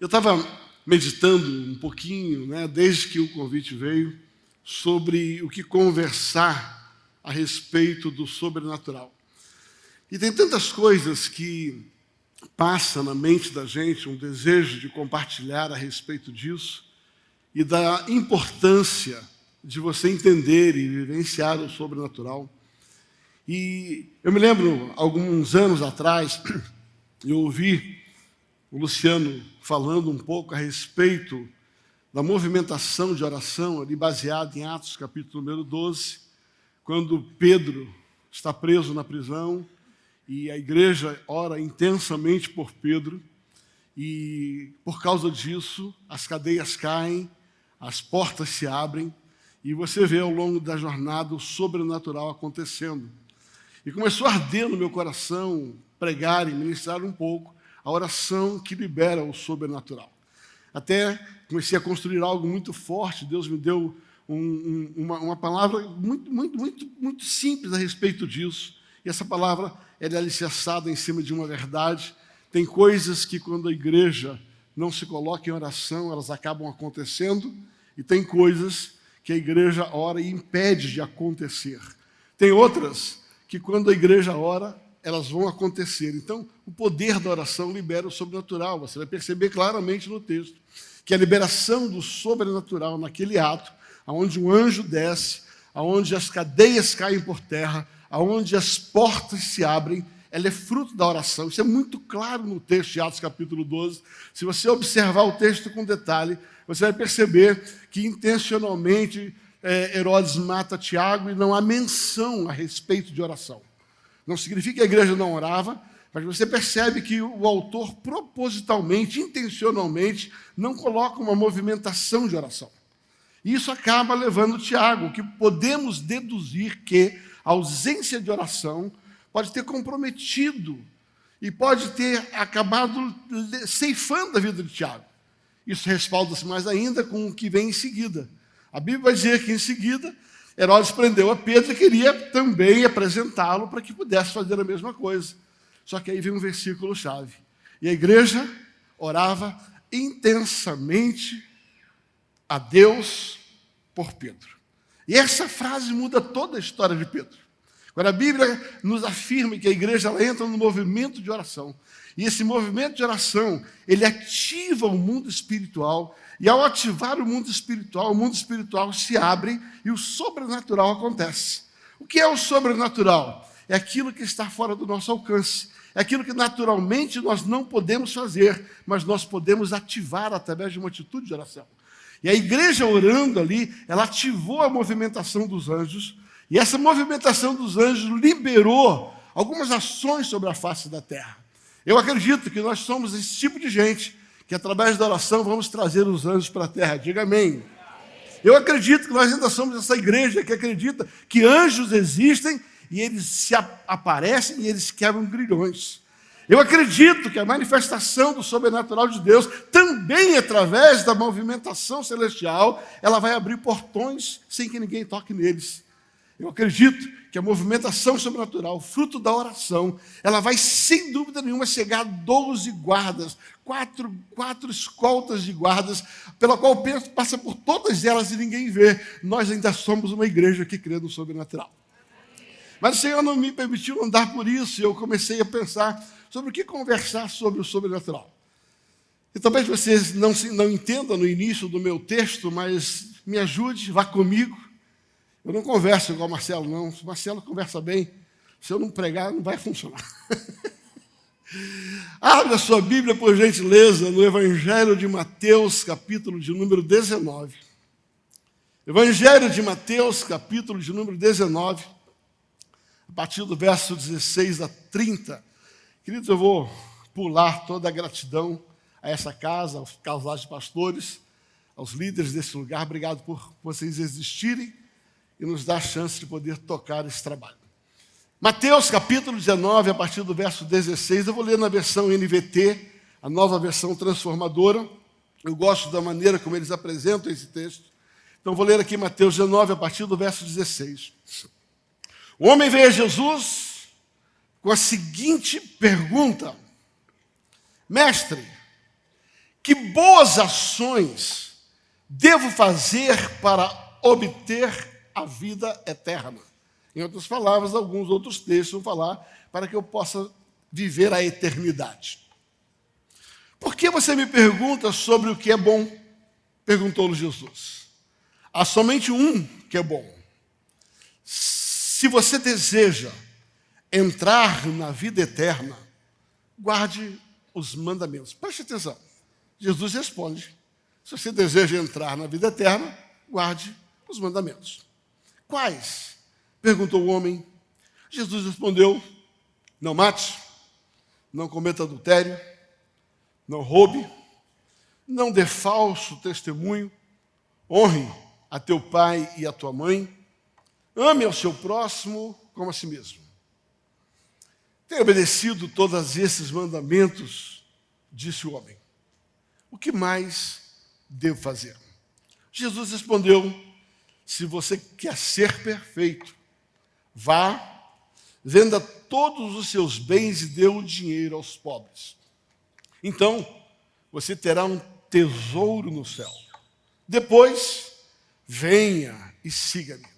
Eu estava meditando um pouquinho, desde que o convite veio, sobre o que conversar a respeito do sobrenatural. E tem tantas coisas que passam na mente da gente, um desejo de compartilhar a respeito disso e da importância de você entender e vivenciar o sobrenatural. E eu me lembro, alguns anos atrás, eu ouvi o Luciano falando um pouco a respeito da movimentação de oração, ali baseada em Atos, capítulo número 12, quando Pedro está preso na prisão e a igreja ora intensamente por Pedro, e por causa disso as cadeias caem, as portas se abrem, e você vê ao longo da jornada o sobrenatural acontecendo. E começou a arder no meu coração pregar e ministrar um pouco a oração que libera o sobrenatural. Até comecei a construir algo muito forte. Deus me deu uma palavra muito simples a respeito disso. E essa palavra é alicerçada em cima de uma verdade. Tem coisas que, quando a igreja não se coloca em oração, elas acabam acontecendo. E tem coisas que a igreja ora e impede de acontecer. Tem outras que, quando a igreja ora, elas vão acontecer. Então, o poder da oração libera o sobrenatural. Você vai perceber claramente no texto que a liberação do sobrenatural naquele ato, onde um anjo desce, onde as cadeias caem por terra, onde as portas se abrem, ela é fruto da oração. Isso é muito claro no texto de Atos capítulo 12. Se você observar o texto com detalhe, você vai perceber que intencionalmente Herodes mata Tiago e não há menção a respeito de oração. Não significa que a igreja não orava, mas você percebe que o autor propositalmente, intencionalmente, não coloca uma movimentação de oração. E isso acaba levando Tiago, que podemos deduzir que a ausência de oração pode ter comprometido e pode ter acabado ceifando a vida de Tiago. Isso respalda-se mais ainda com o que vem em seguida. A Bíblia vai dizer que, em seguida, Herodes prendeu a Pedro e queria também apresentá-lo para que pudesse fazer a mesma coisa. Só que aí vem um versículo-chave. E a igreja orava intensamente a Deus por Pedro. E essa frase muda toda a história de Pedro. Quando a Bíblia nos afirma que a igreja ela entra no movimento de oração, e esse movimento de oração, ele ativa o mundo espiritual, e ao ativar o mundo espiritual se abre e o sobrenatural acontece. O que é o sobrenatural? É aquilo que está fora do nosso alcance. É aquilo que naturalmente nós não podemos fazer, mas nós podemos ativar através de uma atitude de oração. E a igreja orando ali, ela ativou a movimentação dos anjos, e essa movimentação dos anjos liberou algumas ações sobre a face da terra. Eu acredito que nós somos esse tipo de gente que através da oração vamos trazer os anjos para a terra. Diga amém. Eu acredito que nós ainda somos essa igreja que acredita que anjos existem e eles se aparecem e eles quebram grilhões. Eu acredito que a manifestação do sobrenatural de Deus, também através da movimentação celestial, ela vai abrir portões sem que ninguém toque neles. Eu acredito que a movimentação sobrenatural, fruto da oração, ela vai, sem dúvida nenhuma, chegar a 12 guardas, quatro escoltas de guardas, pela qual o Pedro passa por todas elas e ninguém vê. Nós ainda somos uma igreja que crê no sobrenatural. Mas o Senhor não me permitiu andar por isso, e eu comecei a pensar sobre o que conversar sobre o sobrenatural. E talvez vocês não entendam no início do meu texto, mas me ajude, vá comigo. Eu não converso igual o Marcelo, não. Se o Marcelo conversa bem, se eu não pregar, não vai funcionar. Abra a sua Bíblia, por gentileza, no Evangelho de Mateus, capítulo de número 19. Evangelho de Mateus, capítulo de número 19, a partir do verso 16 a 30. Queridos, eu vou pular toda a gratidão a essa casa, aos casais de pastores, aos líderes desse lugar. Obrigado por vocês existirem e nos dar a chance de poder tocar esse trabalho. Mateus capítulo 19, a partir do verso 16, eu vou ler na versão NVT, a nova versão transformadora. Eu gosto da maneira como eles apresentam esse texto. Então vou ler aqui Mateus 19, a partir do verso 16. O homem veio a Jesus com a seguinte pergunta: Mestre, Que boas ações devo fazer para obter a vida eterna? Em outras palavras, alguns outros textos vão falar para que eu possa viver a eternidade. Por que você me pergunta sobre o que é bom? Perguntou-lhe Jesus. Há somente um que é bom. Se você deseja entrar na vida eterna, guarde os mandamentos. Preste atenção. Jesus responde: se você deseja entrar na vida eterna, guarde os mandamentos. Quais? Perguntou o homem. Jesus respondeu: não mate, não cometa adultério, não roube, não dê falso testemunho, honre a teu pai e a tua mãe, ame ao seu próximo como a si mesmo. Tenho obedecido todos esses mandamentos, disse o homem. O que mais devo fazer? Jesus respondeu: se você quer ser perfeito, vá, venda todos os seus bens e dê o dinheiro aos pobres. Então, você terá um tesouro no céu. Depois, venha e siga-me.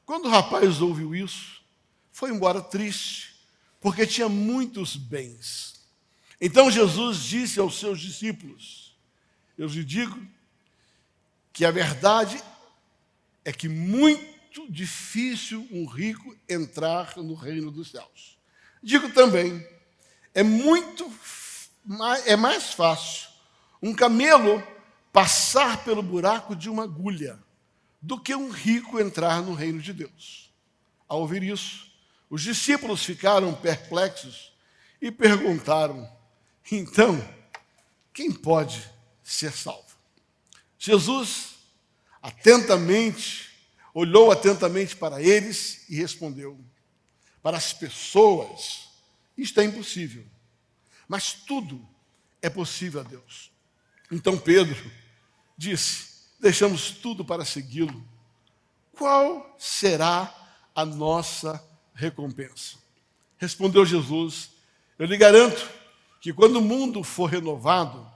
Quando o rapaz ouviu isso, foi embora triste, porque tinha muitos bens. Então Jesus disse aos seus discípulos: eu lhes digo que a verdade é que muito difícil um rico entrar no reino dos céus. Digo também, é mais fácil um camelo passar pelo buraco de uma agulha do que um rico entrar no reino de Deus. Ao ouvir isso, os discípulos ficaram perplexos e perguntaram: então, quem pode ser salvo? Jesus olhou atentamente para eles e respondeu: para as pessoas isto é impossível, mas tudo é possível a Deus. Então Pedro disse: deixamos tudo para segui-lo. Qual será a nossa recompensa? Respondeu Jesus: eu lhe garanto que quando o mundo for renovado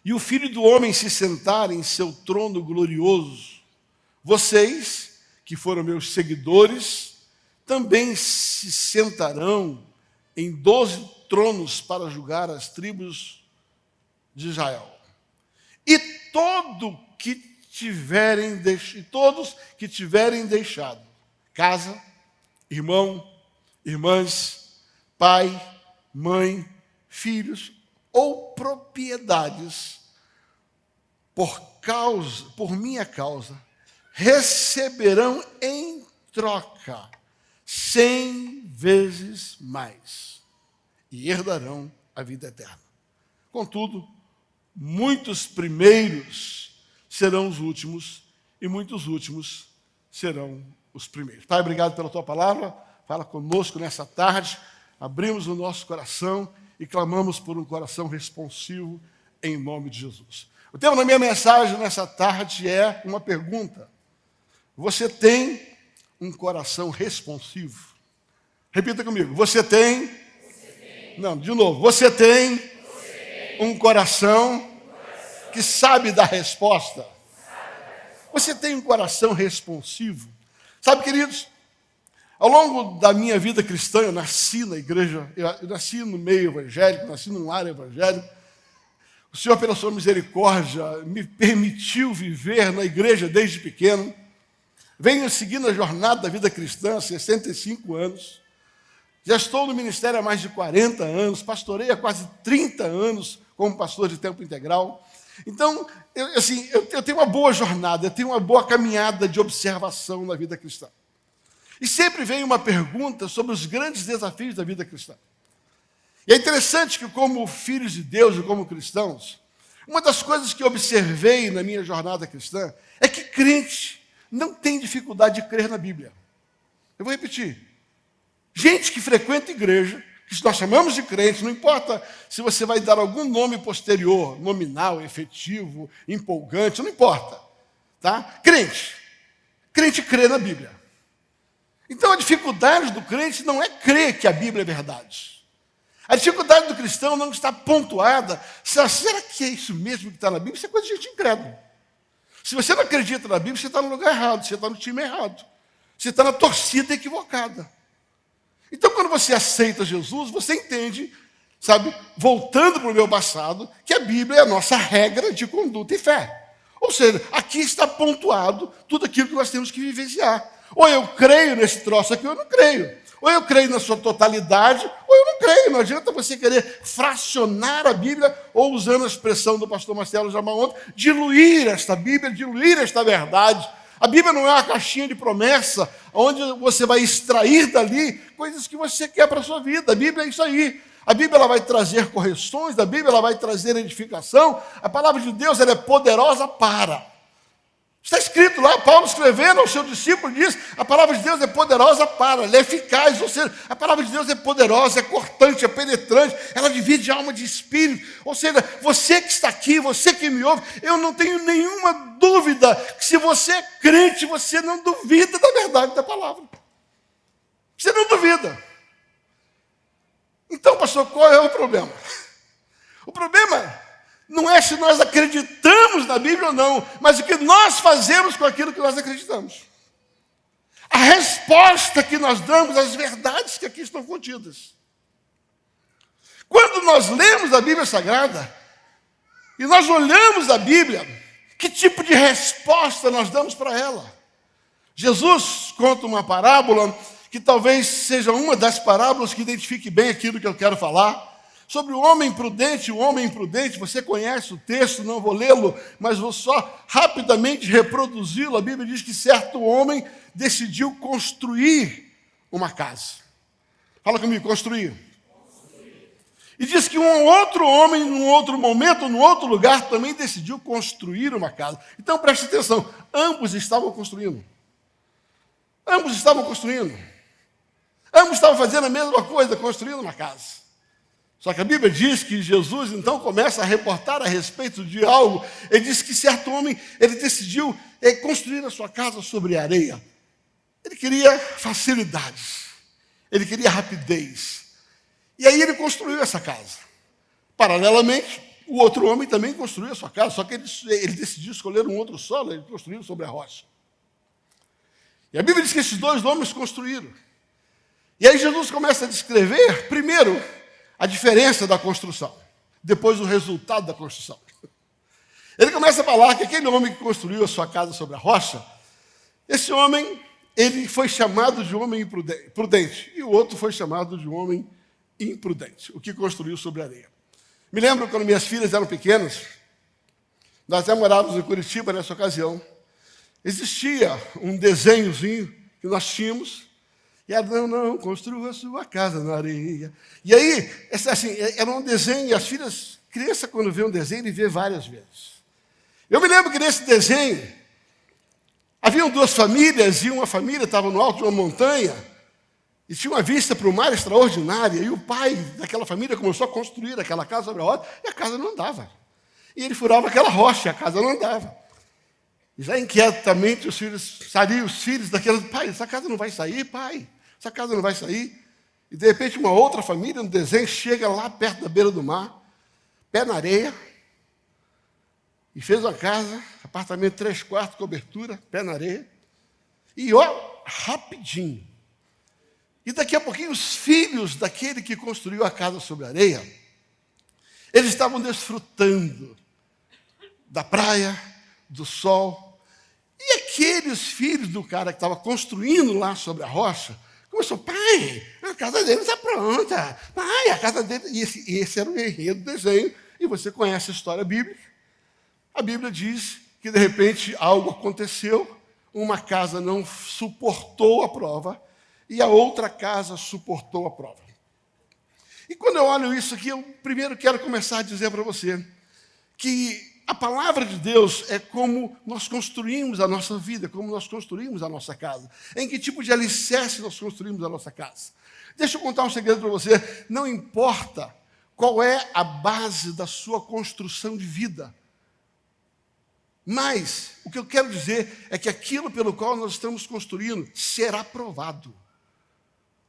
e o Filho do Homem se sentar em seu trono glorioso, vocês, que foram meus seguidores, também se sentarão em 12 tronos para julgar as tribos de Israel. E todos que tiverem deixado casa, irmão, irmãs, pai, mãe, filhos ou propriedades, por minha causa, receberão em troca 100 vezes mais e herdarão a vida eterna. Contudo, muitos primeiros serão os últimos e muitos últimos serão os primeiros. Pai, obrigado pela tua palavra. Fala conosco nessa tarde. Abrimos o nosso coração e clamamos por um coração responsivo em nome de Jesus. O tema da minha mensagem nessa tarde é uma pergunta: você tem um coração responsivo? Repita comigo: você tem? Não, de novo. Você tem um coração que sabe dar resposta? Você tem um coração responsivo? Sabe, queridos, ao longo da minha vida cristã, eu nasci na igreja, eu nasci no meio evangélico, nasci num lar evangélico. O Senhor, pela sua misericórdia, me permitiu viver na igreja desde pequeno. Venho seguindo a jornada da vida cristã há 65 anos. Já estou no ministério há mais de 40 anos, pastorei há quase 30 anos como pastor de tempo integral. Então, eu tenho uma boa jornada, eu tenho uma boa caminhada de observação na vida cristã. E sempre vem uma pergunta sobre os grandes desafios da vida cristã. E é interessante que, como filhos de Deus e como cristãos, uma das coisas que eu observei na minha jornada cristã é que crente não tem dificuldade de crer na Bíblia. Eu vou repetir. Gente que frequenta igreja, que nós chamamos de crente, não importa se você vai dar algum nome posterior, nominal, efetivo, empolgante, não importa. Tá? Crente crê na Bíblia. Então a dificuldade do crente não é crer que a Bíblia é verdade. A dificuldade do cristão não está pontuada. Será que é isso mesmo que está na Bíblia? Isso é coisa de gente incrédula. Se você não acredita na Bíblia, você está no lugar errado, você está no time errado. Você está na torcida equivocada. Então, quando você aceita Jesus, você entende, sabe, voltando para o meu passado, que a Bíblia é a nossa regra de conduta e fé. Ou seja, aqui está pontuado tudo aquilo que nós temos que vivenciar. Ou eu creio nesse troço aqui, ou eu não creio. Ou eu creio na sua totalidade, ou eu não creio. Não adianta você querer fracionar a Bíblia, ou usando a expressão do pastor Marcelo Jamal ontem, diluir esta Bíblia, diluir esta verdade. A Bíblia não é uma caixinha de promessa, onde você vai extrair dali coisas que você quer para a sua vida. A Bíblia é isso aí. A Bíblia ela vai trazer correções, a Bíblia ela vai trazer edificação. A palavra de Deus ela é poderosa para. Está escrito lá, Paulo escrevendo ao seu discípulo, diz, a palavra de Deus é poderosa para, ela é eficaz, ou seja, a palavra de Deus é poderosa, é cortante, é penetrante, ela divide alma de espírito, ou seja, você que está aqui, você que me ouve, eu não tenho nenhuma dúvida que se você é crente, você não duvida da verdade da palavra. Você não duvida. Então, pastor, qual é o problema? O problema não é se nós acreditamos na Bíblia ou não, mas o que nós fazemos com aquilo que nós acreditamos. A resposta que nós damos às verdades que aqui estão contidas. Quando nós lemos a Bíblia Sagrada, e nós olhamos a Bíblia, que tipo de resposta nós damos para ela? Jesus conta uma parábola, que talvez seja uma das parábolas que identifique bem aquilo que eu quero falar, sobre o homem prudente. O homem imprudente, você conhece o texto, não vou lê-lo, mas vou só rapidamente reproduzi-lo. A Bíblia diz que certo homem decidiu construir uma casa. Fala comigo, construir. E diz que um outro homem, num outro momento, num outro lugar, também decidiu construir uma casa. Então preste atenção, ambos estavam construindo. Ambos estavam construindo. Ambos estavam fazendo a mesma coisa, construindo uma casa. Só que a Bíblia diz que Jesus, então, começa a reportar a respeito de algo. Ele diz que certo homem, ele decidiu construir a sua casa sobre areia. Ele queria facilidades. Ele queria rapidez. E aí ele construiu essa casa. Paralelamente, o outro homem também construiu a sua casa, só que ele decidiu escolher um outro solo, ele construiu sobre a rocha. E a Bíblia diz que esses dois homens construíram. E aí Jesus começa a descrever, primeiro, a diferença da construção, depois o resultado da construção. Ele começa a falar que aquele homem que construiu a sua casa sobre a rocha, esse homem, ele foi chamado de homem prudente, e o outro foi chamado de homem imprudente, o que construiu sobre a areia. Me lembro quando minhas filhas eram pequenas, nós já morávamos em Curitiba nessa ocasião, existia um desenhozinho que nós tínhamos, e ela, não, construa a sua casa na areia. E aí, assim, era um desenho, e as filhas, criança quando vê um desenho, ele vê várias vezes. Eu me lembro que nesse desenho, haviam duas famílias, e uma família estava no alto de uma montanha, e tinha uma vista para o mar extraordinária, e o pai daquela família começou a construir aquela casa sobre a rocha, e a casa não andava. E ele furava aquela rocha, e a casa não andava. E já inquietamente os filhos saíam, os filhos daquela, pai, essa casa não vai sair, pai, essa casa não vai sair. E de repente uma outra família no desenho chega lá perto da beira do mar, pé na areia, e fez uma casa, apartamento 3 quartos, cobertura, pé na areia, e rapidinho. E daqui a pouquinho os filhos daquele que construiu a casa sobre a areia, eles estavam desfrutando da praia, do sol. E aqueles filhos do cara que estava construindo lá sobre a rocha, começou, pai, a casa dele está pronta. Pai, a casa dele... E esse era o enredo do desenho. E você conhece a história bíblica. A Bíblia diz que, de repente, algo aconteceu, uma casa não suportou a prova, e a outra casa suportou a prova. E quando eu olho isso aqui, eu primeiro quero começar a dizer para você que a palavra de Deus é como nós construímos a nossa vida, como nós construímos a nossa casa. Em que tipo de alicerce nós construímos a nossa casa. Deixa eu contar um segredo para você. Não importa qual é a base da sua construção de vida. Mas o que eu quero dizer é que aquilo pelo qual nós estamos construindo será provado.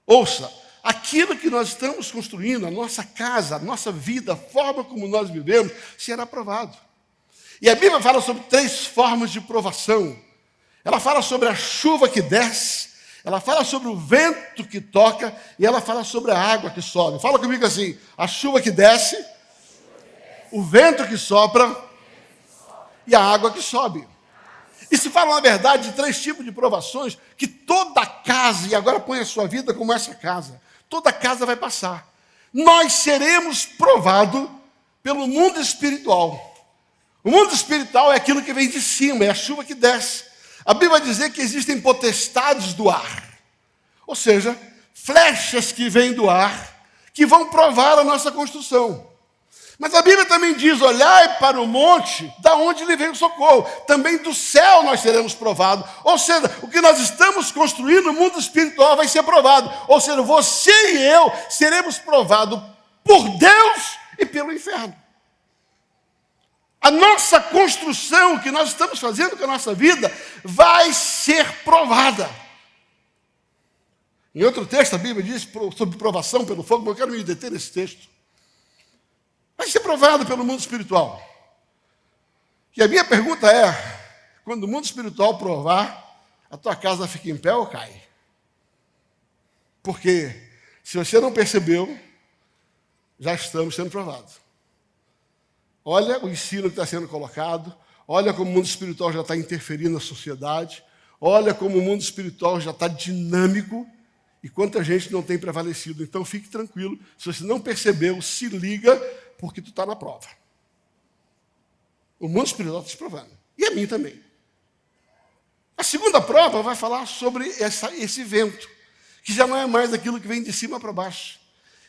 Ouça, aquilo que nós estamos construindo, a nossa casa, a nossa vida, a forma como nós vivemos, será provado. E a Bíblia fala sobre 3 formas de provação. Ela fala sobre a chuva que desce, ela fala sobre o vento que toca e ela fala sobre a água que sobe. Fala comigo assim: a chuva que desce, o vento que sopra e a água que sobe. E se fala, na verdade, de 3 tipos de provações que toda casa, e agora põe a sua vida como essa casa, toda casa vai passar. Nós seremos provados pelo mundo espiritual. O mundo espiritual é aquilo que vem de cima, é a chuva que desce. A Bíblia vai dizer que existem potestades do ar, ou seja, flechas que vêm do ar, que vão provar a nossa construção. Mas a Bíblia também diz: olhai para o monte, da onde lhe vem o socorro. Também do céu nós seremos provados. Ou seja, o que nós estamos construindo no mundo espiritual vai ser provado. Ou seja, você e eu seremos provados por Deus e pelo inferno. A nossa construção, o que nós estamos fazendo com a nossa vida, vai ser provada. Em outro texto, a Bíblia diz sobre provação pelo fogo, mas eu quero me deter nesse texto. Vai ser provado pelo mundo espiritual. E a minha pergunta é: quando o mundo espiritual provar, a tua casa fica em pé ou cai? Porque se você não percebeu, já estamos sendo provados. Olha o ensino que está sendo colocado, olha como o mundo espiritual já está interferindo na sociedade, olha como o mundo espiritual já está dinâmico e quanta gente não tem prevalecido. Então fique tranquilo, se você não percebeu, se liga, porque tu está na prova. O mundo espiritual está te provando, e a mim também. A segunda prova vai falar sobre esse vento, que já não é mais aquilo que vem de cima para baixo,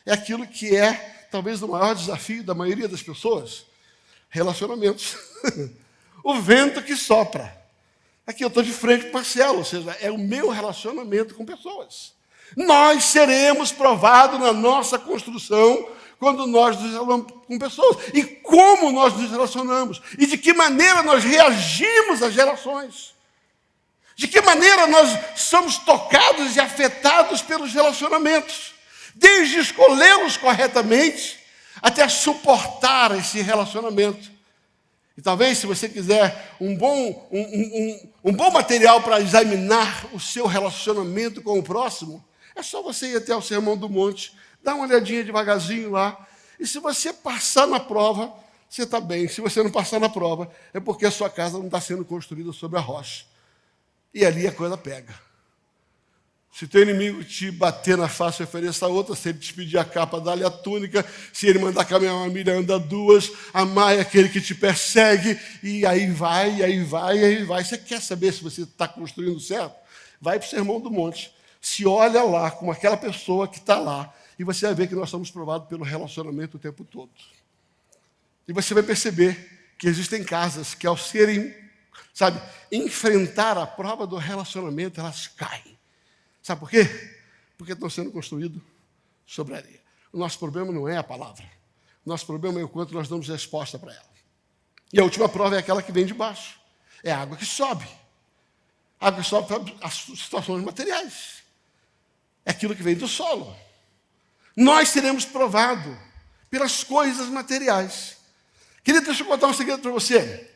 é aquilo que é talvez o maior desafio da maioria das pessoas: relacionamentos. O vento que sopra. Aqui eu estou de frente para o Marcelo, ou seja, é o meu relacionamento com pessoas. Nós seremos provados na nossa construção quando nós nos relacionamos com pessoas. E como nós nos relacionamos. E de que maneira nós reagimos às gerações. De que maneira nós somos tocados e afetados pelos relacionamentos. Desde escolhê-los corretamente até suportar esse relacionamento. E talvez, se você quiser um bom material para examinar o seu relacionamento com o próximo, é só você ir até o Sermão do Monte, dar uma olhadinha devagarzinho lá, e se você passar na prova, você está bem. Se você não passar na prova, é porque a sua casa não está sendo construída sobre a rocha. E ali a coisa pega. Se teu inimigo te bater na face, ofereça outra. Se ele te pedir a capa, dá-lhe a túnica. Se ele mandar caminhar uma milha, anda 2. Amai aquele que te persegue. E aí vai, e aí vai, e aí vai. Você quer saber se você está construindo certo? Vai para o Sermão do Monte. Se olha lá, como aquela pessoa que está lá. E você vai ver que nós somos provados pelo relacionamento o tempo todo. E você vai perceber que existem casas que, ao serem, enfrentar a prova do relacionamento, elas caem. Sabe por quê? Porque estão sendo construídos sobre areia. O nosso problema não é a palavra. O nosso problema é o quanto nós damos resposta para ela. E a última prova é aquela que vem de baixo. É a água que sobe. A água que sobe para as situações materiais. É aquilo que vem do solo. Nós seremos provados pelas coisas materiais. Querido, deixa eu contar um segredo para você.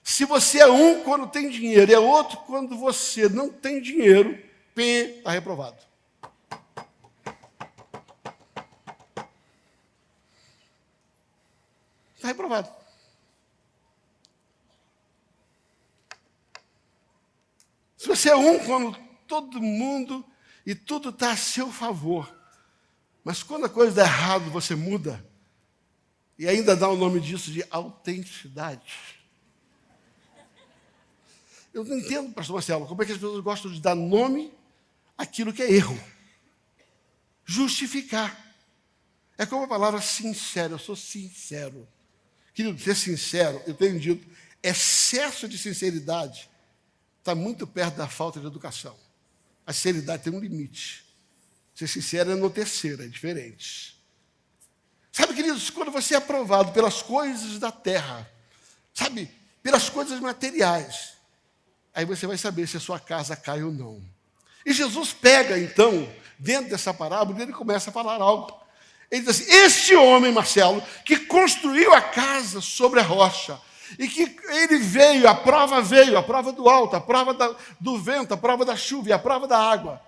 Se você é um quando tem dinheiro e é outro quando você não tem dinheiro, está reprovado. Está reprovado. Se você é um quando todo mundo e tudo está a seu favor, mas quando a coisa dá errado, você muda, e ainda dá o nome disso de autenticidade. Eu não entendo, pastor Marcelo, como é que as pessoas gostam de dar nome àquilo que é erro. Justificar. É como a palavra sincero, eu sou sincero. Querido, ser sincero, eu tenho dito, excesso de sinceridade está muito perto da falta de educação. A sinceridade tem um limite. Ser sincero é enaltecer, é diferente. Sabe, queridos, quando você é aprovado pelas coisas da terra, sabe, pelas coisas materiais, aí você vai saber se a sua casa cai ou não. E Jesus pega, então, dentro dessa parábola, ele começa a falar algo. Ele diz assim, este homem, Marcelo, que construiu a casa sobre a rocha, e que ele veio, a prova do alto, a prova do vento, a prova da chuva e a prova da água.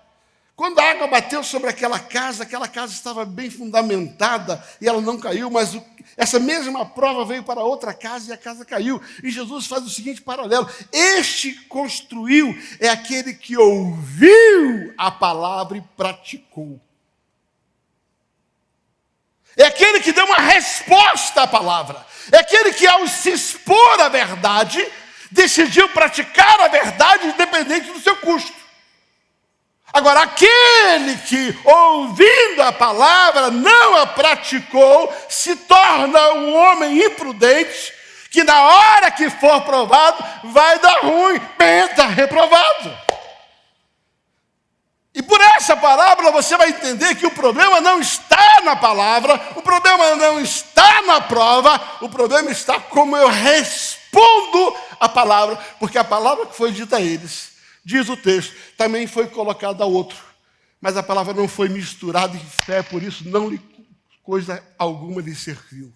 Quando a água bateu sobre aquela casa estava bem fundamentada e ela não caiu, mas essa mesma prova veio para outra casa e a casa caiu. E Jesus faz o seguinte paralelo: este construiu é aquele que ouviu a palavra e praticou. É aquele que deu uma resposta à palavra. É aquele que, ao se expor à verdade, decidiu praticar a verdade independente do seu custo. Agora, aquele que, ouvindo a palavra, não a praticou, se torna um homem imprudente, que na hora que for provado, vai dar ruim, está reprovado. E por essa parábola você vai entender que o problema não está na palavra, o problema não está na prova, o problema está como eu respondo a palavra, porque a palavra que foi dita a eles, diz o texto, também foi colocada a outro, mas a palavra não foi misturada em fé, por isso não lhe coisa alguma lhe serviu.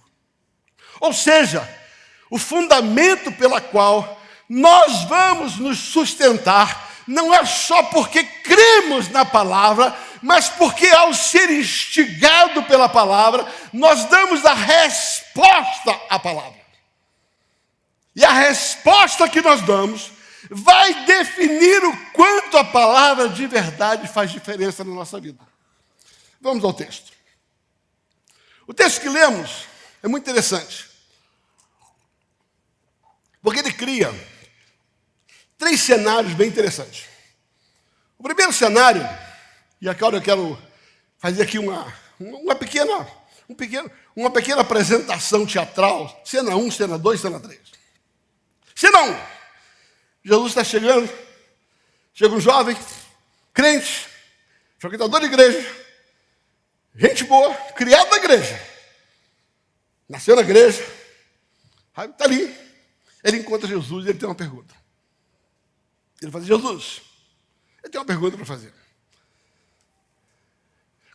Ou seja, o fundamento pela qual nós vamos nos sustentar não é só porque cremos na palavra, mas porque ao ser instigado pela palavra, nós damos a resposta à palavra. E a resposta que nós damos vai definir o quanto a palavra de verdade faz diferença na nossa vida. Vamos ao texto. O texto que lemos é muito interessante, porque ele cria 3 cenários bem interessantes. O primeiro cenário, e agora eu quero fazer aqui uma pequena apresentação teatral, cena 1, cena 2, cena 3. Cena 1, Jesus está chegando, chega um jovem, crente, frequentador de igreja, gente boa, criado na igreja, nasceu na igreja, está ali, ele encontra Jesus e ele tem uma pergunta. Ele fala, Jesus, eu tenho uma pergunta para fazer.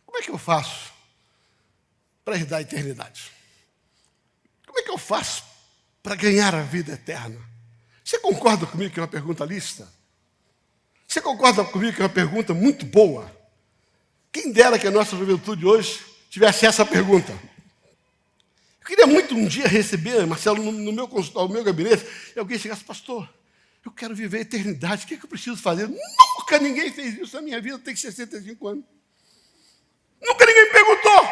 Como é que eu faço para herdar a eternidade? Como é que eu faço para ganhar a vida eterna? Você concorda comigo que é uma pergunta lícita? Você concorda comigo que é uma pergunta muito boa? Quem dera que a nossa juventude hoje tivesse essa pergunta. Eu queria muito um dia receber, Marcelo, no meu consultório, no meu gabinete, e alguém chegasse, pastor, eu quero viver a eternidade, o que é que eu preciso fazer? Nunca ninguém fez isso na minha vida, eu tenho 65 anos. Nunca ninguém me perguntou.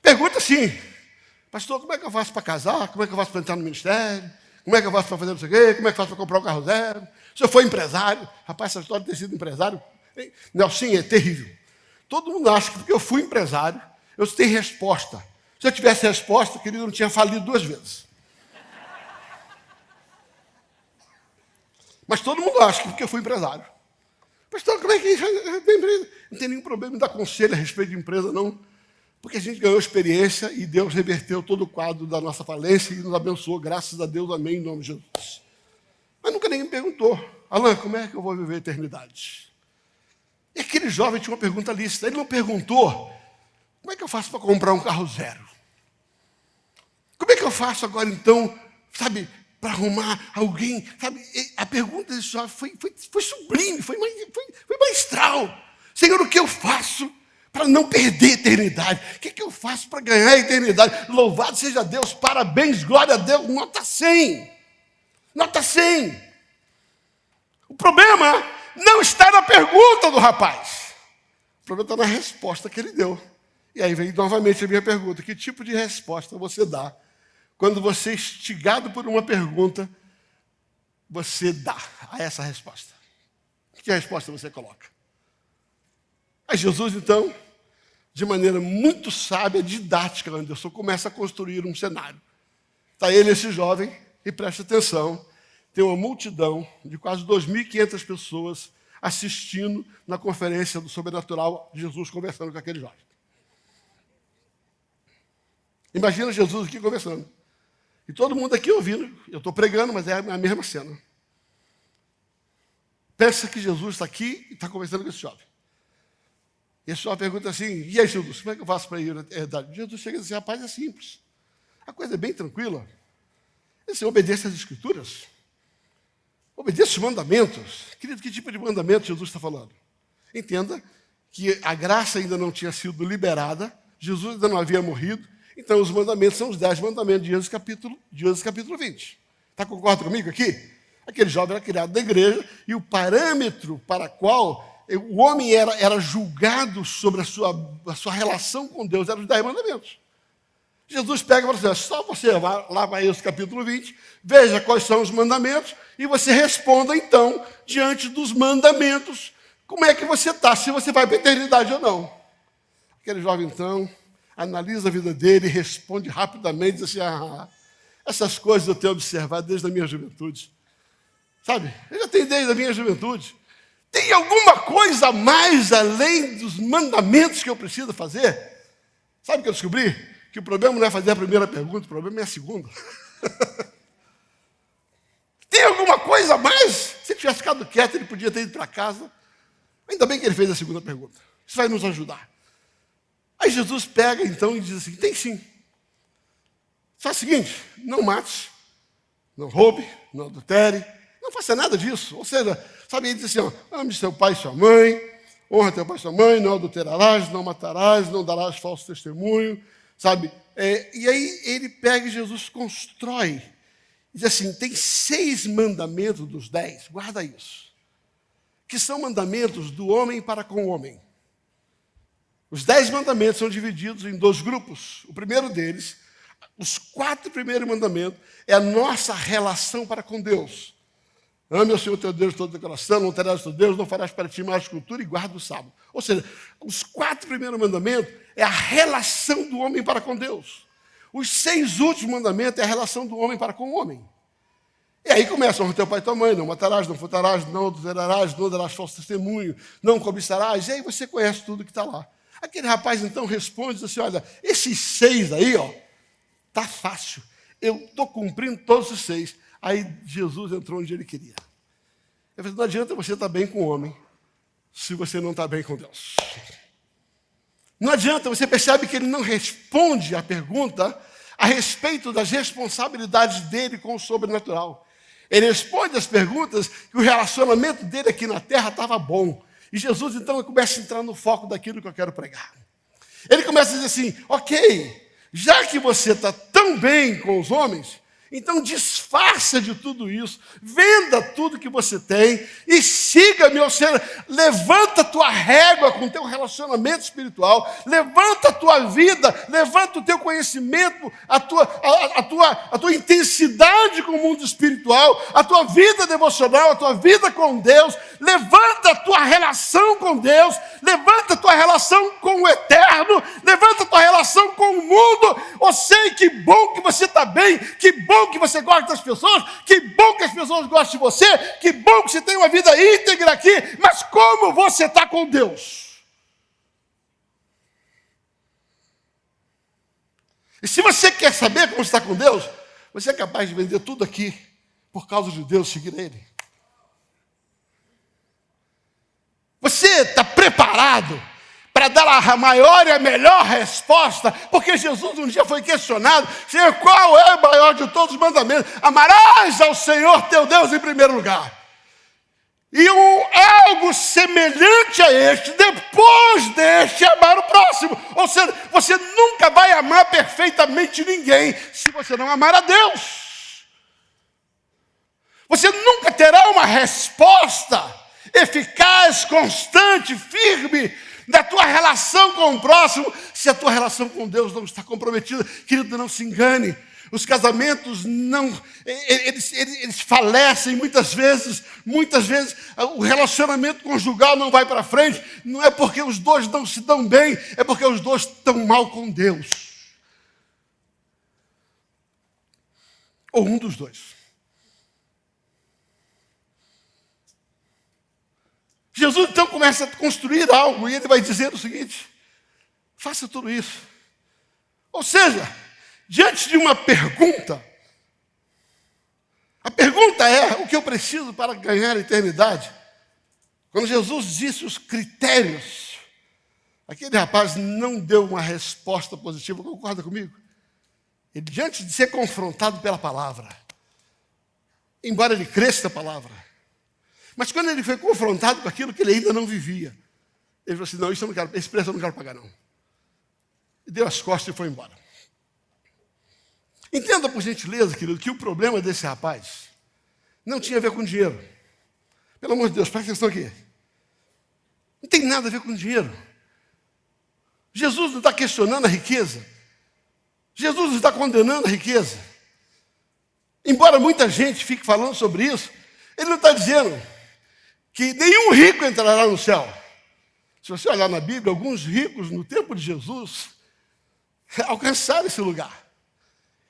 Pergunta assim, pastor, como é que eu faço para casar? Como é que eu faço para entrar no ministério? Como é que eu faço para fazer não sei o quê? Como é que eu faço para comprar um carro zero? Se eu for empresário, rapaz, essa história de ter sido empresário, Nelson, é terrível. Todo mundo acha que porque eu fui empresário, eu tenho resposta. Se eu tivesse resposta, querido, eu não tinha falido 2 vezes. Mas todo mundo acha que porque eu fui empresário. Pastor, como é que isso? Não tem nenhum problema em dar conselho a respeito de empresa, não. Porque a gente ganhou experiência e Deus reverteu todo o quadro da nossa falência e nos abençoou, graças a Deus, amém, em nome de Jesus. Mas nunca ninguém me perguntou, Alan, como é que eu vou viver a eternidade? E aquele jovem tinha uma pergunta lícita. Ele não perguntou, como é que eu faço para comprar um carro zero? Como é que eu faço agora, então, sabe, para arrumar alguém? Sabe, a pergunta desse jovem foi sublime, foi maestral. Senhor, o que eu faço para não perder a eternidade? O que eu faço para ganhar a eternidade? Louvado seja Deus, parabéns, glória a Deus, nota 100. Nota 100. O problema não está na pergunta do rapaz. O problema está na resposta que ele deu. E aí vem novamente a minha pergunta. Que tipo de resposta você dá quando você é instigado por uma pergunta, você dá a essa resposta? Que resposta você coloca? Aí Jesus, então, de maneira muito sábia, didática, Anderson, começa a construir um cenário. Está ele, esse jovem, e preste atenção, tem uma multidão de quase 2.500 pessoas assistindo na conferência do Sobrenatural, Jesus conversando com aquele jovem. Imagina Jesus aqui conversando. E todo mundo aqui ouvindo. Eu estou pregando, mas é a mesma cena. Pensa que Jesus está aqui e está conversando com esse jovem. E esse jovem pergunta assim, e aí, Jesus, como é que eu faço para ir à eternidade? Jesus chega e diz assim, rapaz, é simples. A coisa é bem tranquila. Você obedece às Escrituras. Obedeça os mandamentos. Querido, que tipo de mandamento Jesus está falando? Entenda que a graça ainda não tinha sido liberada, Jesus ainda não havia morrido, então os mandamentos são os 10 mandamentos de Êxodo capítulo 20. Está concordando comigo aqui? Aquele jovem era criado na igreja e o parâmetro para qual o homem era julgado sobre a sua relação com Deus eram os 10 mandamentos. Jesus pega e fala assim, só você lá vai Êxodo capítulo 20, veja quais são os mandamentos e você responda então, diante dos mandamentos, como é que você está, se você vai para a eternidade ou não. Aquele jovem então analisa a vida dele e responde rapidamente, diz assim, essas coisas eu tenho observado desde a minha juventude. Sabe, eu já tenho desde a minha juventude. Tem alguma coisa a mais além dos mandamentos que eu preciso fazer? Sabe o que eu descobri? Que o problema não é fazer a primeira pergunta, o problema é a segunda. Tem alguma coisa a mais? Se ele tivesse ficado quieto, ele podia ter ido para casa. Ainda bem que ele fez a segunda pergunta. Isso vai nos ajudar. Aí Jesus pega então e diz assim, tem sim. Faz o seguinte, não mate, não roube, não adultere, não faça nada disso. Ou seja, sabe, ele diz assim, ame seu pai e sua mãe, honra teu pai e sua mãe, não adulterarás, não matarás, não darás falso testemunho, sabe? E aí ele pega e Jesus constrói. Diz assim, tem 6 mandamentos dos 10, guarda isso, que são mandamentos do homem para com o homem. Os 10 mandamentos são divididos em 2 grupos. O primeiro deles, os 4 primeiros mandamentos, é a nossa relação para com Deus. Ame ao Senhor teu Deus de todo o teu coração, não terás o teu Deus, não farás para ti mais cultura e guarda o sábado. Ou seja, os 4 primeiros mandamentos é a relação do homem para com Deus. Os 6 últimos mandamentos é a relação do homem para com o homem. E aí começa, honra teu pai e tua mãe, não matarás, não furtarás, não adulterarás, não darás falso testemunho, não cobiçarás, e aí você conhece tudo que está lá. Aquele rapaz então responde, diz assim, olha, esses 6 aí, tá fácil, eu estou cumprindo todos os 6. Aí Jesus entrou onde ele queria. Eu falei, não adianta você estar bem com o homem, se você não está bem com Deus. Não adianta, você percebe que ele não responde à pergunta a respeito das responsabilidades dele com o sobrenatural. Ele responde às perguntas que o relacionamento dele aqui na terra estava bom. E Jesus, então, começa a entrar no foco daquilo que eu quero pregar. Ele começa a dizer assim, ok, já que você está tão bem com os homens, então disfarça de tudo isso, venda tudo que você tem e siga-me, ou seja, levanta a tua régua com o teu relacionamento espiritual, levanta a tua vida, levanta o teu conhecimento, a tua intensidade com o mundo espiritual, a tua vida devocional, a tua vida com Deus, levanta a tua relação com Deus, levanta a tua relação com o eterno, levanta a tua relação com o mundo. Eu sei que bom que você está bem, que bom que você gosta das pessoas, que bom que as pessoas gostam de você, que bom que você tem uma vida íntegra aqui, mas como você está com Deus? E se você quer saber como você está com Deus, você é capaz de vender tudo aqui por causa de Deus, seguir Ele. Você está preparado para dar a maior e a melhor resposta? Porque Jesus um dia foi questionado, Senhor, qual é o maior de todos os mandamentos? Amarás ao Senhor teu Deus em primeiro lugar. E algo semelhante a este, depois deste, amar o próximo. Ou seja, você nunca vai amar perfeitamente ninguém se você não amar a Deus. Você nunca terá uma resposta eficaz, constante, firme da tua relação com o próximo, se a tua relação com Deus não está comprometida. Querido, não se engane. Os casamentos eles falecem muitas vezes o relacionamento conjugal não vai para frente, não é porque os dois não se dão bem, é porque os dois estão mal com Deus. Ou um dos dois. Jesus então começa a construir algo e ele vai dizer o seguinte, faça tudo isso. Ou seja, diante de uma pergunta, a pergunta é, o que eu preciso para ganhar a eternidade? Quando Jesus disse os critérios, aquele rapaz não deu uma resposta positiva, concorda comigo? Ele, diante de ser confrontado pela palavra, embora ele cresça na palavra, mas quando ele foi confrontado com aquilo que ele ainda não vivia, ele falou assim, não, isso eu não quero, esse preço eu não quero pagar não. E deu as costas e foi embora. Entenda, por gentileza, querido, que o problema desse rapaz não tinha a ver com dinheiro. Pelo amor de Deus, presta atenção aqui. Não tem nada a ver com dinheiro. Jesus não está questionando a riqueza. Jesus não está condenando a riqueza. Embora muita gente fique falando sobre isso, ele não está dizendo que nenhum rico entrará no céu. Se você olhar na Bíblia, alguns ricos no tempo de Jesus alcançaram esse lugar.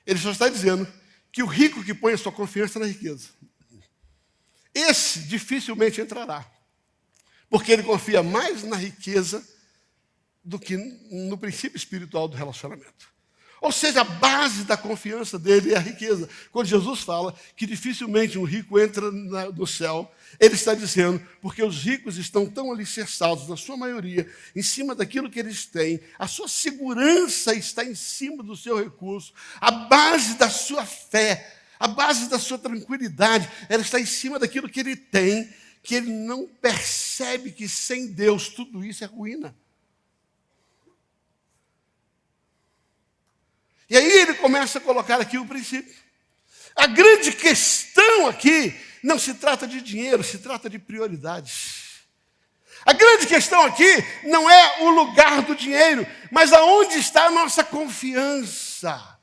Ele só está dizendo que o rico que põe a sua confiança na riqueza, esse dificilmente entrará, porque ele confia mais na riqueza do que no princípio espiritual do relacionamento. Ou seja, a base da confiança dele é a riqueza. Quando Jesus fala que dificilmente um rico entra no céu, ele está dizendo, porque os ricos estão tão alicerçados, na sua maioria, em cima daquilo que eles têm, a sua segurança está em cima do seu recurso, a base da sua fé, a base da sua tranquilidade, ela está em cima daquilo que ele tem, que ele não percebe que sem Deus tudo isso é ruína. E aí ele começa a colocar aqui o princípio. A grande questão aqui não se trata de dinheiro, se trata de prioridades. A grande questão aqui não é o lugar do dinheiro, mas aonde está a nossa confiança.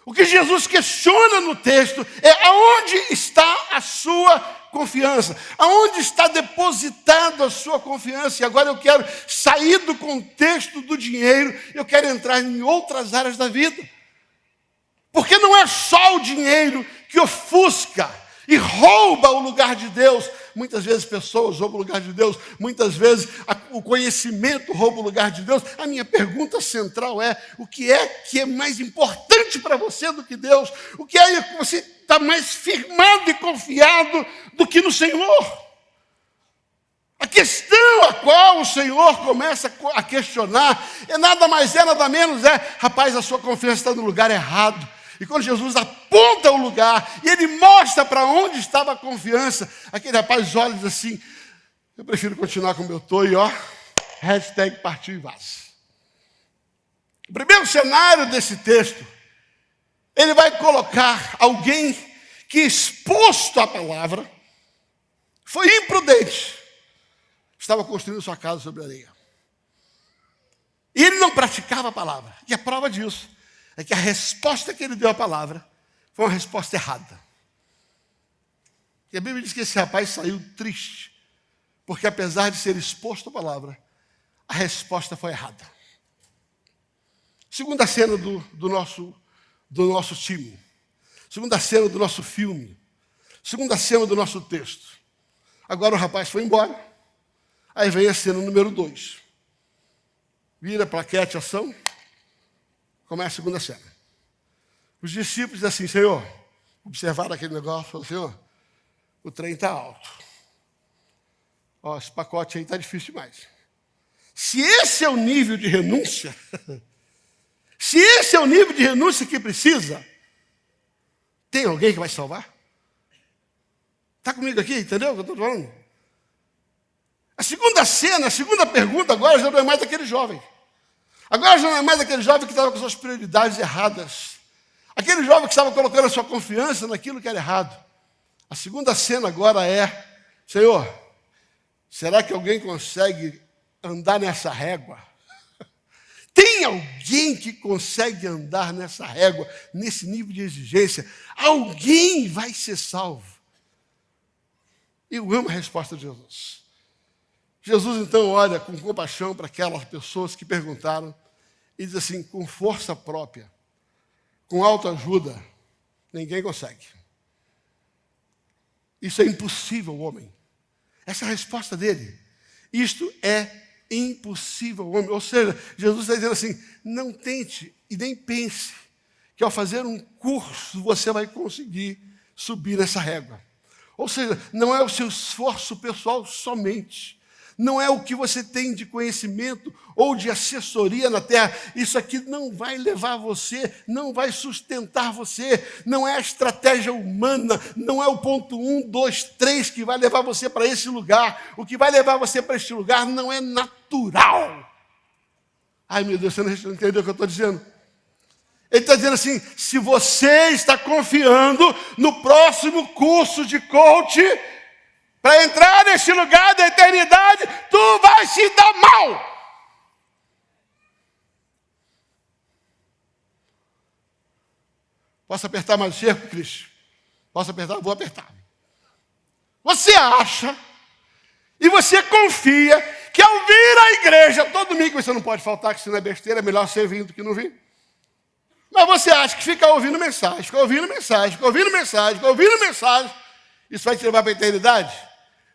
O que Jesus questiona no texto é aonde está a sua confiança, aonde está depositada a sua confiança. E agora eu quero sair do contexto do dinheiro, eu quero entrar em outras áreas da vida. Porque não é só o dinheiro que ofusca e rouba o lugar de Deus. Muitas vezes pessoas roubam o lugar de Deus, muitas vezes o conhecimento rouba o lugar de Deus. A minha pergunta central é, o que é mais importante para você do que Deus? O que é que você está mais firmado e confiado do que no Senhor? A questão a qual o Senhor começa a questionar é nada mais é, nada menos é, rapaz, a sua confiança está no lugar errado. E quando Jesus aponta o lugar e ele mostra para onde estava a confiança, aquele rapaz olha e diz assim, eu prefiro continuar como eu estou e hashtag partiu e vaza. O primeiro cenário desse texto, ele vai colocar alguém que exposto à palavra, foi imprudente, estava construindo sua casa sobre a areia. E ele não praticava a palavra. E a prova disso é que a resposta que ele deu à palavra foi uma resposta errada. E a Bíblia diz que esse rapaz saiu triste, porque apesar de ser exposto à palavra, a resposta foi errada. Segunda cena do nosso time. Segunda cena do nosso filme. Segunda cena do nosso texto. Agora o rapaz foi embora. Aí vem a cena número 2. Vira plaquete, ação. Começa a segunda cena. Os discípulos dizem assim, Senhor, observaram aquele negócio, falaram, Senhor, o trem está alto. Esse pacote aí está difícil demais. Se esse é o nível de renúncia, se esse é o nível de renúncia que precisa, tem alguém que vai salvar? Está comigo aqui, entendeu o que eu estou falando? A segunda cena, a segunda pergunta agora já não é mais daquele jovem. Agora já não é mais aquele jovem que estava com suas prioridades erradas. Aquele jovem que estava colocando a sua confiança naquilo que era errado. A segunda cena agora é, Senhor, será que alguém consegue andar nessa régua? Tem alguém que consegue andar nessa régua, nesse nível de exigência? Alguém vai ser salvo. Eu amo a resposta de Jesus. Jesus então olha com compaixão para aquelas pessoas que perguntaram e diz assim, com força própria, com autoajuda, ninguém consegue. Isso é impossível, homem. Essa é a resposta dele. Isto é impossível, homem. Ou seja, Jesus está dizendo assim, não tente e nem pense que ao fazer um curso você vai conseguir subir nessa régua. Ou seja, não é o seu esforço pessoal somente. Não é o que você tem de conhecimento ou de assessoria na terra. Isso aqui não vai levar você, não vai sustentar você. Não é a estratégia humana, não é o ponto 1, 2, 3 que vai levar você para esse lugar. O que vai levar você para este lugar não é natural. Ai, meu Deus, você não entendeu o que eu estou dizendo? Ele está dizendo assim, se você está confiando no próximo curso de coach, para entrar neste lugar da eternidade, tu vai se dar mal. Posso apertar mais o cerco, Cristo? Posso apertar? Vou apertar. Você acha e você confia que ao vir à igreja, todo domingo você não pode faltar, que se não é besteira, é melhor você vir do que não vir. Mas você acha que fica ouvindo mensagem, fica ouvindo mensagem, fica ouvindo mensagem, fica ouvindo mensagem, isso vai te levar para a eternidade?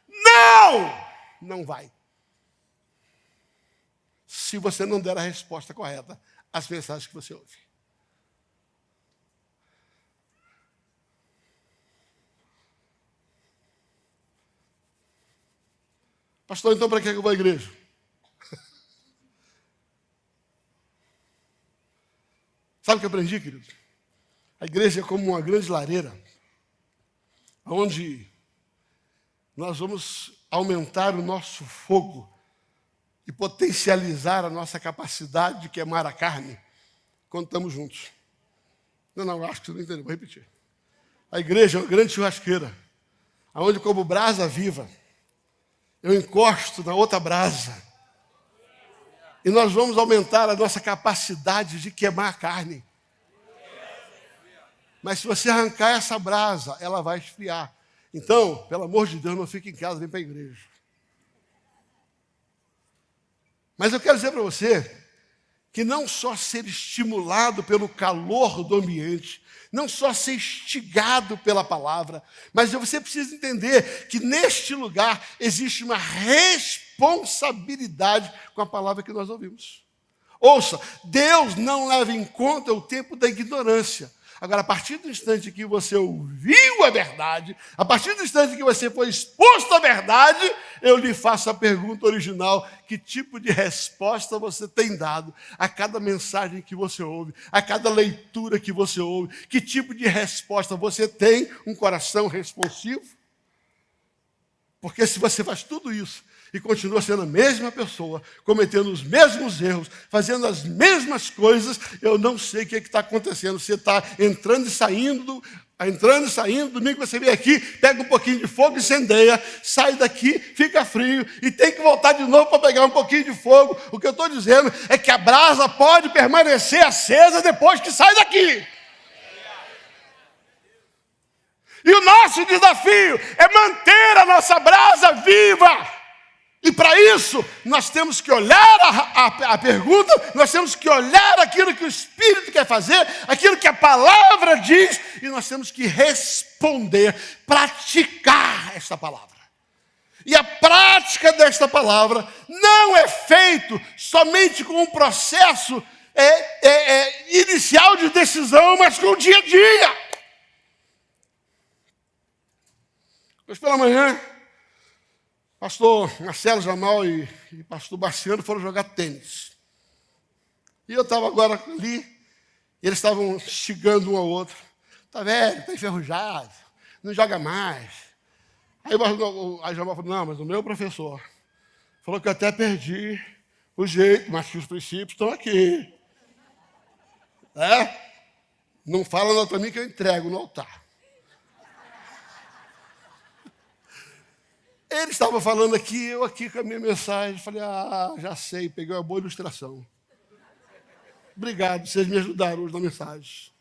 Não! Não vai. Se você não der a resposta correta às mensagens que você ouve. Pastor, então para que eu vou à igreja? Sabe o que eu aprendi, querido? A igreja é como uma grande lareira, onde nós vamos aumentar o nosso fogo e potencializar a nossa capacidade de queimar a carne quando estamos juntos. Não, acho que você não entendeu, vou repetir. A igreja é uma grande churrasqueira, onde como brasa viva, eu encosto na outra brasa, e nós vamos aumentar a nossa capacidade de queimar a carne. Mas se você arrancar essa brasa, ela vai esfriar. Então, pelo amor de Deus, não fique em casa, vem para a igreja. Mas eu quero dizer para você que não só ser estimulado pelo calor do ambiente, não só ser instigado pela palavra, mas você precisa entender que neste lugar existe uma responsabilidade com a palavra que nós ouvimos. Ouça, Deus não leva em conta o tempo da ignorância. Agora, a partir do instante que você ouviu a verdade, a partir do instante que você foi exposto à verdade, eu lhe faço a pergunta original: que tipo de resposta você tem dado a cada mensagem que você ouve, a cada leitura que você ouve? Que tipo de resposta você tem? Um coração responsivo? Porque se você faz tudo isso e continua sendo a mesma pessoa, cometendo os mesmos erros, fazendo as mesmas coisas, eu não sei o que está acontecendo. Você está entrando e saindo, domingo você vem aqui, pega um pouquinho de fogo, incendeia, sai daqui, fica frio, e tem que voltar de novo para pegar um pouquinho de fogo. O que eu estou dizendo é que a brasa pode permanecer acesa depois que sai daqui. E o nosso desafio é manter a nossa brasa viva. E para isso, nós temos que olhar a pergunta, nós temos que olhar aquilo que o Espírito quer fazer, aquilo que a palavra diz, e nós temos que responder, praticar esta palavra. E a prática desta palavra não é feito somente com um processo inicial de decisão, mas com o dia a dia. Hoje pela manhã, pastor Marcelo Jamal e pastor Baciano foram jogar tênis. E eu estava agora ali, e eles estavam instigando um ao outro. Está velho, está enferrujado, não joga mais. Aí o Jamal falou: não, mas o meu professor falou que eu até perdi o jeito, mas que os princípios estão aqui. Não fala não para mim que eu entrego no altar. Ele estava falando aqui, eu aqui com a minha mensagem. Falei: já sei, peguei uma boa ilustração. Obrigado, vocês me ajudaram hoje na mensagem.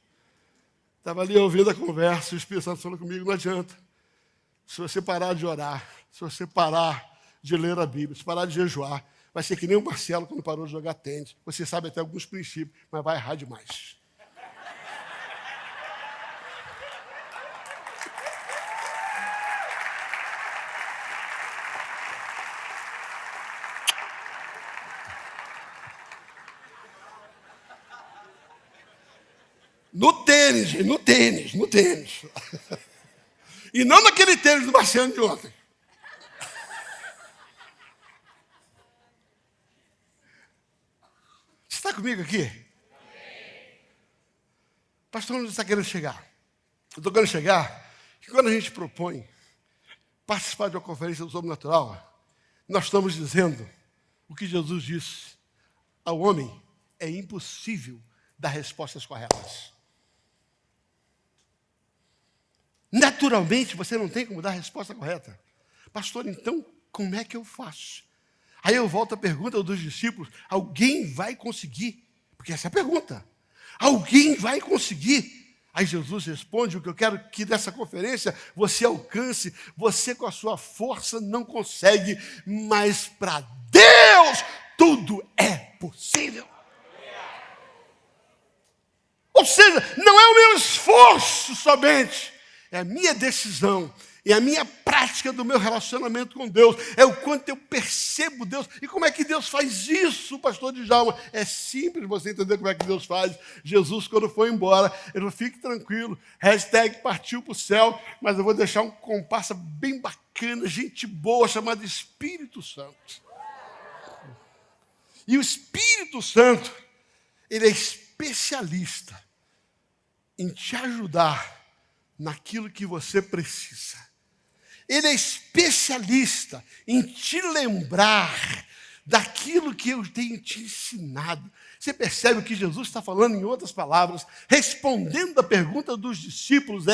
Estava ali ouvindo a conversa, o Espírito Santo falou comigo: não adianta. Se você parar de orar, se você parar de ler a Bíblia, se parar de jejuar, vai ser que nem o Marcelo quando parou de jogar tênis. Você sabe até alguns princípios, mas vai errar demais. No tênis. E não naquele tênis do Marciano de ontem. Você está comigo aqui? Pastor, onde você está querendo chegar? Eu estou querendo chegar que quando a gente propõe participar de uma conferência do sobrenatural, nós estamos dizendo o que Jesus disse: ao homem é impossível dar respostas corretas. Naturalmente, você não tem como dar a resposta correta. Pastor, então, como é que eu faço? Aí eu volto à pergunta dos discípulos: alguém vai conseguir? Porque essa é a pergunta. Alguém vai conseguir? Aí Jesus responde: o que eu quero que nessa conferência você alcance, você com a sua força não consegue, mas para Deus tudo é possível. Ou seja, não é o meu esforço somente, é a minha decisão, é a minha prática do meu relacionamento com Deus, é o quanto eu percebo Deus. E como é que Deus faz isso, pastor Djalma? É simples você entender como é que Deus faz. Jesus, quando foi embora, ele falou: fique tranquilo, hashtag partiu para o céu, mas eu vou deixar um comparsa bem bacana, gente boa, chamado Espírito Santo. E o Espírito Santo, ele é especialista em te ajudar naquilo que você precisa. Ele é especialista em te lembrar daquilo que eu tenho te ensinado. Você percebe o que Jesus está falando, em outras palavras, respondendo a pergunta dos discípulos,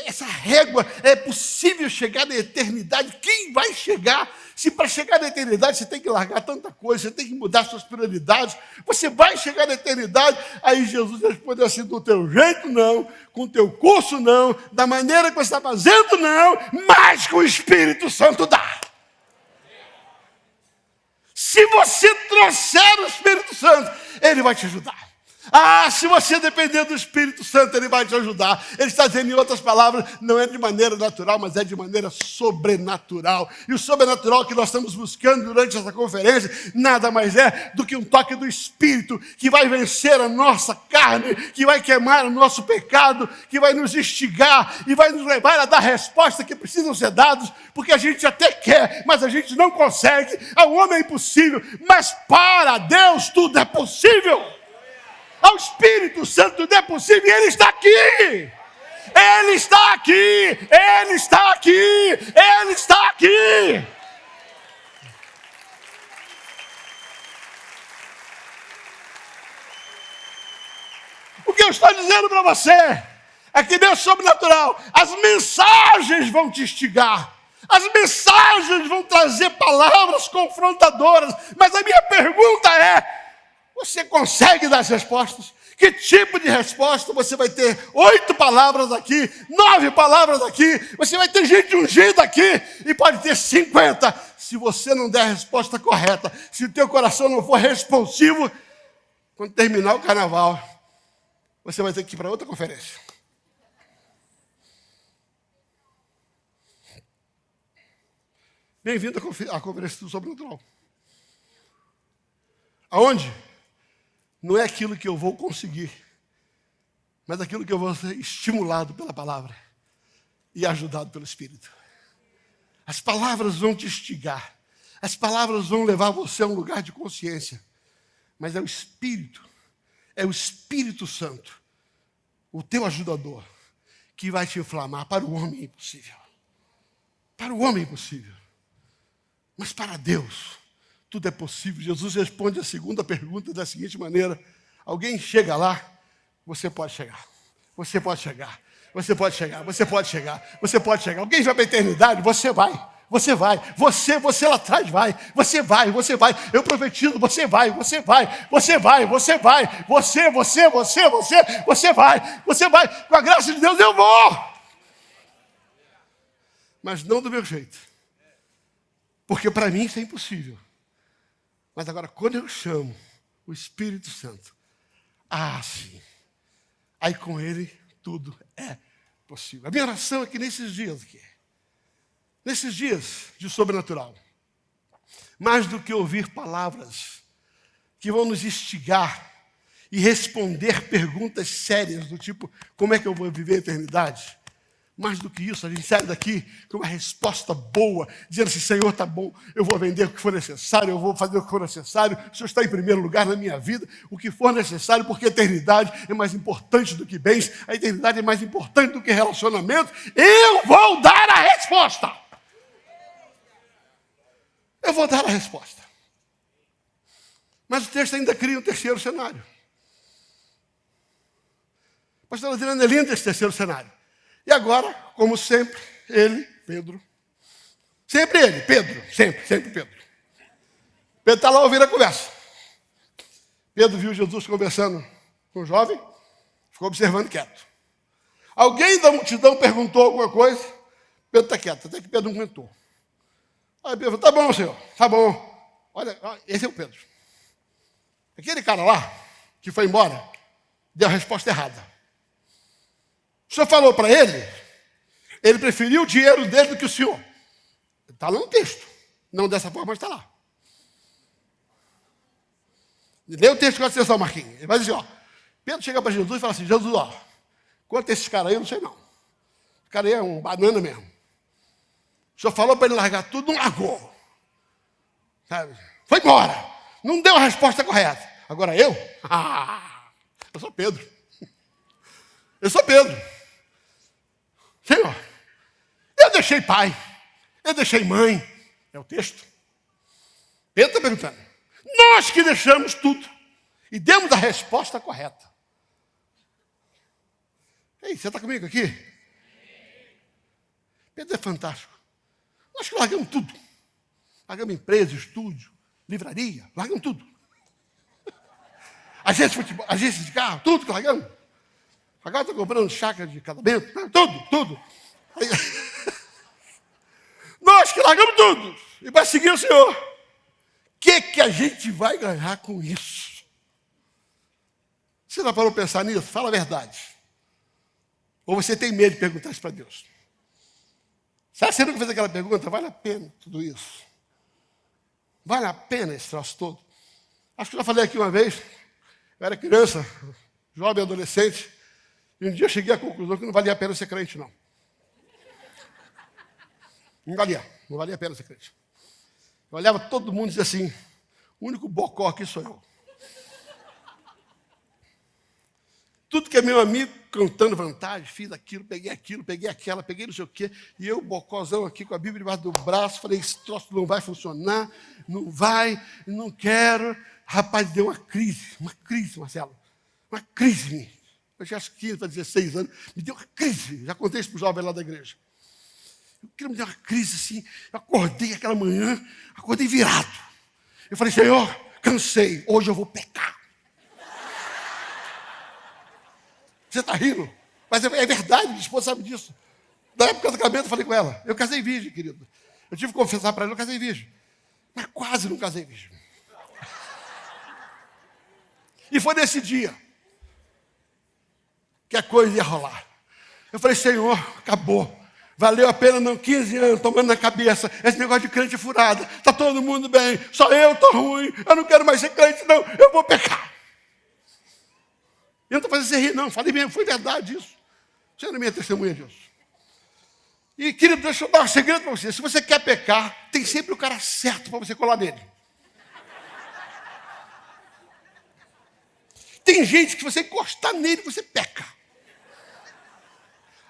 essa régua, é possível chegar na eternidade? Quem vai chegar? Se para chegar na eternidade você tem que largar tanta coisa, você tem que mudar suas prioridades, você vai chegar na eternidade? Aí Jesus respondeu assim: do teu jeito não, com o teu curso não, da maneira que você está fazendo não, mas com o Espírito Santo dá. Se você trouxer o Espírito Santo, ele vai te ajudar. Se você depender do Espírito Santo, ele vai te ajudar. Ele está dizendo, em outras palavras, não é de maneira natural, mas é de maneira sobrenatural. E o sobrenatural que nós estamos buscando durante essa conferência nada mais é do que um toque do Espírito que vai vencer a nossa carne, que vai queimar o nosso pecado, que vai nos instigar e vai nos levar a dar respostas que precisam ser dadas, porque a gente até quer, mas a gente não consegue. Ao homem é impossível, mas para Deus tudo é possível. Ao Espírito Santo tudo é possível, e Ele está aqui. Ele está aqui. Ele está aqui. Ele está aqui. O que eu estou dizendo para você é que Deus sobrenatural, as mensagens vão te instigar. As mensagens vão trazer palavras confrontadoras. Mas a minha pergunta é: você consegue dar as respostas? Que tipo de resposta? Você vai ter 8 palavras aqui, 9 palavras aqui, você vai ter gente ungida aqui, e pode ter 50. Se você não der a resposta correta, se o teu coração não for responsivo, quando terminar o carnaval, você vai ter que ir para outra conferência. Bem-vindo à conferência do Sobrenatural. Aonde? Não é aquilo que eu vou conseguir, mas aquilo que eu vou ser estimulado pela palavra e ajudado pelo Espírito. As palavras vão te instigar, as palavras vão levar você a um lugar de consciência, mas é o Espírito Santo, o teu ajudador, que vai te inflamar. Para o homem é impossível. Para o homem é impossível. Mas para Deus tudo é possível. Jesus responde a segunda pergunta da seguinte maneira: alguém chega lá? Você pode chegar. Você pode chegar. Você pode chegar. Você pode chegar. Você pode chegar. Alguém vai para a eternidade? Você vai. Você vai. Você lá atrás vai. Você vai. Você vai. Eu profetizo. Você vai. Você vai. Você vai. Você vai. Você vai. Você vai. Com a graça de Deus eu vou. Mas não do meu jeito. Porque para mim isso é impossível. Mas agora, quando eu chamo o Espírito Santo, sim, aí com Ele tudo é possível. A minha oração é que nesses dias de sobrenatural, mais do que ouvir palavras que vão nos instigar e responder perguntas sérias do tipo: como é que eu vou viver a eternidade? Mais do que isso, a gente sai daqui com uma resposta boa, dizendo assim, Senhor, está bom, eu vou vender o que for necessário, eu vou fazer o que for necessário, o Senhor está em primeiro lugar na minha vida, o que for necessário, porque a eternidade é mais importante do que bens, a eternidade é mais importante do que relacionamento, eu vou dar a resposta. Eu vou dar a resposta. Mas o texto ainda cria um terceiro cenário. Pastor Adriano, é lindo esse terceiro cenário. E agora, como sempre, ele, Pedro. Sempre ele, Pedro. Sempre Pedro. Pedro está lá ouvindo a conversa. Pedro viu Jesus conversando com o jovem, ficou observando quieto. Alguém da multidão perguntou alguma coisa, Pedro está quieto, até que Pedro não comentou. Aí Pedro falou, tá bom, senhor, tá bom. Olha, esse é o Pedro. Aquele cara lá, que foi embora, deu a resposta errada. O senhor falou para ele preferiu o dinheiro dele do que o senhor. Está lá no texto. Não dessa forma, mas está lá. Lê o texto com atenção, Marquinhos. Ele vai dizer, ó, Pedro chega para Jesus e fala assim, Jesus, ó, quanto a esses caras aí, eu não sei não. Esse cara aí é um banana mesmo. O senhor falou para ele largar tudo, não largou. Sabe? Foi embora. Não deu a resposta correta. Agora eu? Eu sou Pedro. Eu sou Pedro. Senhor, eu deixei pai, eu deixei mãe. É o texto. Pedro está perguntando. Nós que deixamos tudo e demos a resposta correta. Ei, você está comigo aqui? Pedro é fantástico. Nós que largamos tudo. Largamos empresa, estúdio, livraria, largamos tudo. Agência de futebol, agência de carro, tudo que largamos. Agora estou comprando chácara de casamento, tudo. Aí, nós que largamos tudo e vai seguir o Senhor. O que a gente vai ganhar com isso? Você já parou para pensar nisso? Fala a verdade. Ou você tem medo de perguntar isso para Deus? Sabe, você nunca fez aquela pergunta? Vale a pena tudo isso? Vale a pena esse troço todo? Acho que eu já falei aqui uma vez. Eu era criança, jovem, adolescente. E um dia eu cheguei à conclusão que não valia a pena ser crente, não. Não valia a pena ser crente. Eu olhava todo mundo e dizia assim, o único bocó aqui sou eu. Tudo que é meu amigo cantando vantagem, fiz aquilo, peguei aquela, peguei não sei o quê, e eu, bocózão aqui com a Bíblia debaixo do braço, falei, esse troço não vai funcionar, não vai, não quero. Rapaz, deu uma crise, Marcelo, uma crise em mim. Eu tinha 15 para 16 anos, me deu uma crise. Já contei isso para os jovens lá da igreja. Eu me deu uma crise assim, eu acordei aquela manhã, acordei virado. Eu falei, Senhor, cansei, hoje eu vou pecar. Você está rindo? Mas é verdade, minha esposa sabe disso. Na época do casamento eu falei com ela, eu casei virgem, querido. Eu tive que confessar para ela, eu casei virgem. Mas quase não casei virgem. E foi nesse dia que a coisa ia rolar. Eu falei, Senhor, acabou. Valeu a pena não 15 anos tomando na cabeça esse negócio de crente furada. Está todo mundo bem, só eu estou ruim. Eu não quero mais ser crente, não. Eu vou pecar. Eu não estou fazendo você rir, não. Falei mesmo, foi verdade isso. Você não é minha testemunha disso. E, querido, deixa eu dar um segredo para você. Se você quer pecar, tem sempre o cara certo para você colar nele. Tem gente que você encostar nele, você peca.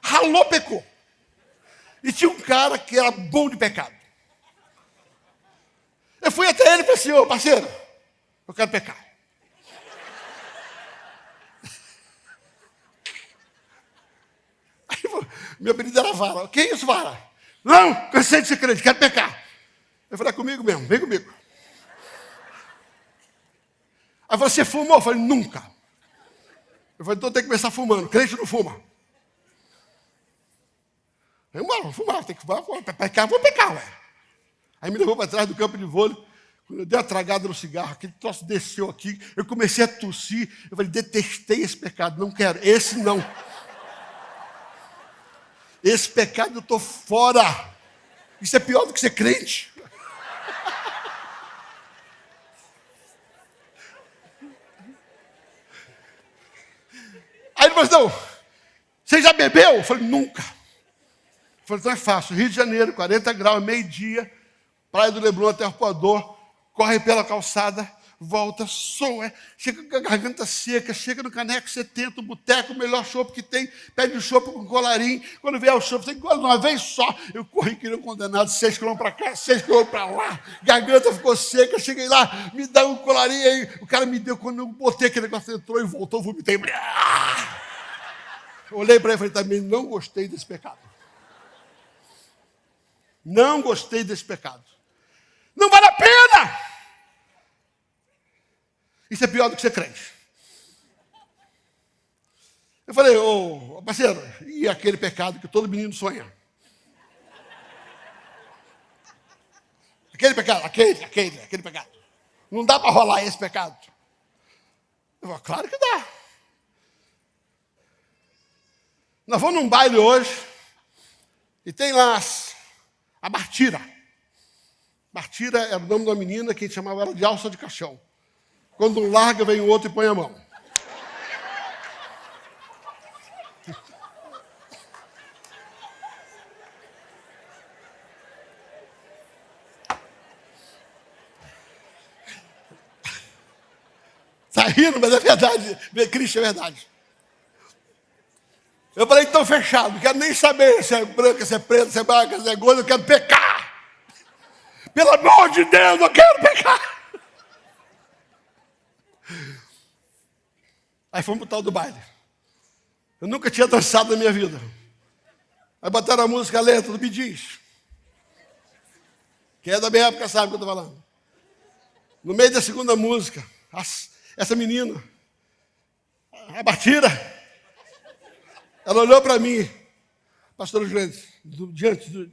Ralou, pecou. E tinha um cara que era bom de pecado. Eu fui até ele e falei assim, ô parceiro, eu quero pecar. Aí, meu apelido era Vara. Que isso, Vara? Não, cansei de ser crente, quero pecar. Eu falei, é comigo mesmo, vem comigo. Aí você fumou? Eu falei, nunca. Eu falei, então tem que começar fumando. Crente não fuma. Eu vou fumar, tem que fumar, pecar, vou pecar, ué. Aí me levou para trás do campo de vôlei. Quando eu dei uma tragada no cigarro, aquele troço desceu aqui, eu comecei a tossir. Eu falei, detestei esse pecado, não quero. Esse não. Esse pecado eu estou fora. Isso é pior do que ser crente. Aí ele falou assim, não, você já bebeu? Eu falei, nunca. Falei, então é fácil. Rio de Janeiro, 40 graus, meio-dia, Praia do Leblon até Arpoador, corre pela calçada, volta, soa, chega com a garganta seca, chega no Caneco 70, o boteco, o melhor chopp que tem, pede o chopp com colarinho. Quando vier o chopp, você engole de uma vez só. Eu corri que nem um condenado, 6 quilômetros para cá, 6 quilômetros para lá, garganta ficou seca, cheguei lá, me dá um colarinho aí. O cara me deu, quando eu botei aquele negócio, entrou e voltou, eu vomitei. Eu olhei para ele e falei, também não gostei desse pecado. Não gostei desse pecado. Não vale a pena! Isso é pior do que ser crente. Eu falei, ô parceiro, e aquele pecado que todo menino sonha? Aquele pecado, aquele pecado. Não dá para rolar esse pecado. Eu falei, claro que dá. Nós vamos num baile hoje e tem lá a Martira. Martira era o nome de uma menina que a gente chamava ela de alça de caixão. Quando um larga, vem o outro e põe a mão. Está rindo, mas é verdade. Cristo é verdade. Eu falei, então fechado. Não quero nem saber se é branca, se é preta, se é branca, se é gorda. Eu quero pecar. Pelo amor de Deus, eu quero pecar. Aí fomos pro tal do baile. Eu nunca tinha dançado na minha vida. Aí botaram a música lenta do Bee Gees. Quem é da minha época sabe o que eu estou falando. No meio da segunda música, essa menina, a Martira, ela olhou para mim, pastor Juliano,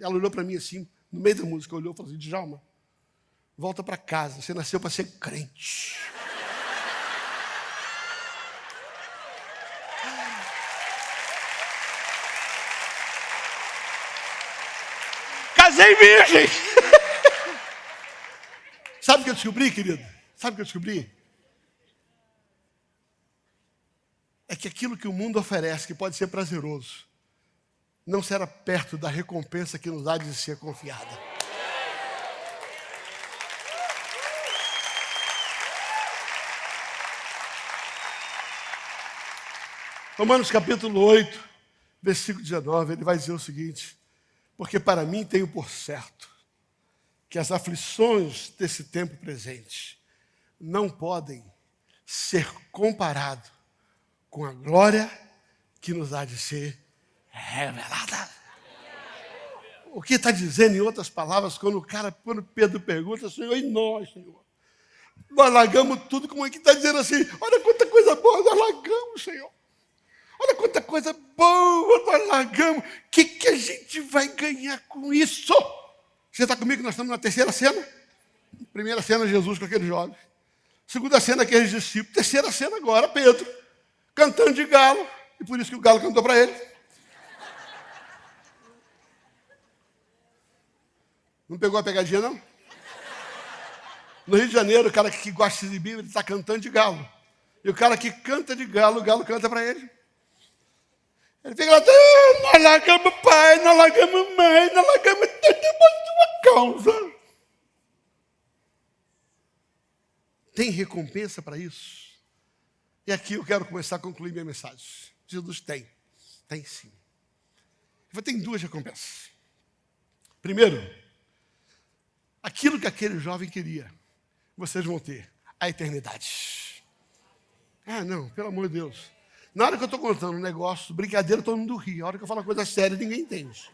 ela olhou para mim assim, no meio da música, olhou e falou assim, Djalma, volta para casa, você nasceu para ser crente. Casei virgem! Sabe o que eu descobri, querido? Sabe o que eu descobri? É que aquilo que o mundo oferece, que pode ser prazeroso, não será perto da recompensa que nos há de ser confiada. Romanos capítulo 8, versículo 19, ele vai dizer o seguinte, porque para mim tenho por certo que as aflições desse tempo presente não podem ser comparadas com a glória que nos há de ser revelada. O que está dizendo, em outras palavras, quando Pedro pergunta, Senhor, e nós, Senhor? Nós largamos tudo, como é que está dizendo assim, olha quanta coisa boa nós largamos, Senhor. Olha quanta coisa boa nós largamos. O que a gente vai ganhar com isso? Você está comigo que nós estamos na terceira cena? Primeira cena, Jesus com aqueles jovens. Segunda cena, aqueles discípulos. Terceira cena agora, Pedro, cantando de galo. E por isso que o galo cantou para ele. Não pegou a pegadinha, não? No Rio de Janeiro, o cara que gosta de Bíblia, ele está cantando de galo. E o cara que canta de galo, o galo canta para ele. Ele fica lá, nós largamos pai, nós largamos mãe, nós largamos tudo por uma causa. Tem recompensa para isso? E aqui eu quero começar a concluir minha mensagem. Jesus tem sim. Tem duas recompensas. Primeiro, aquilo que aquele jovem queria, vocês vão ter, a eternidade. Ah, não, pelo amor de Deus. Na hora que eu estou contando um negócio, brincadeira, todo mundo ri. A hora que eu falo uma coisa séria, ninguém entende.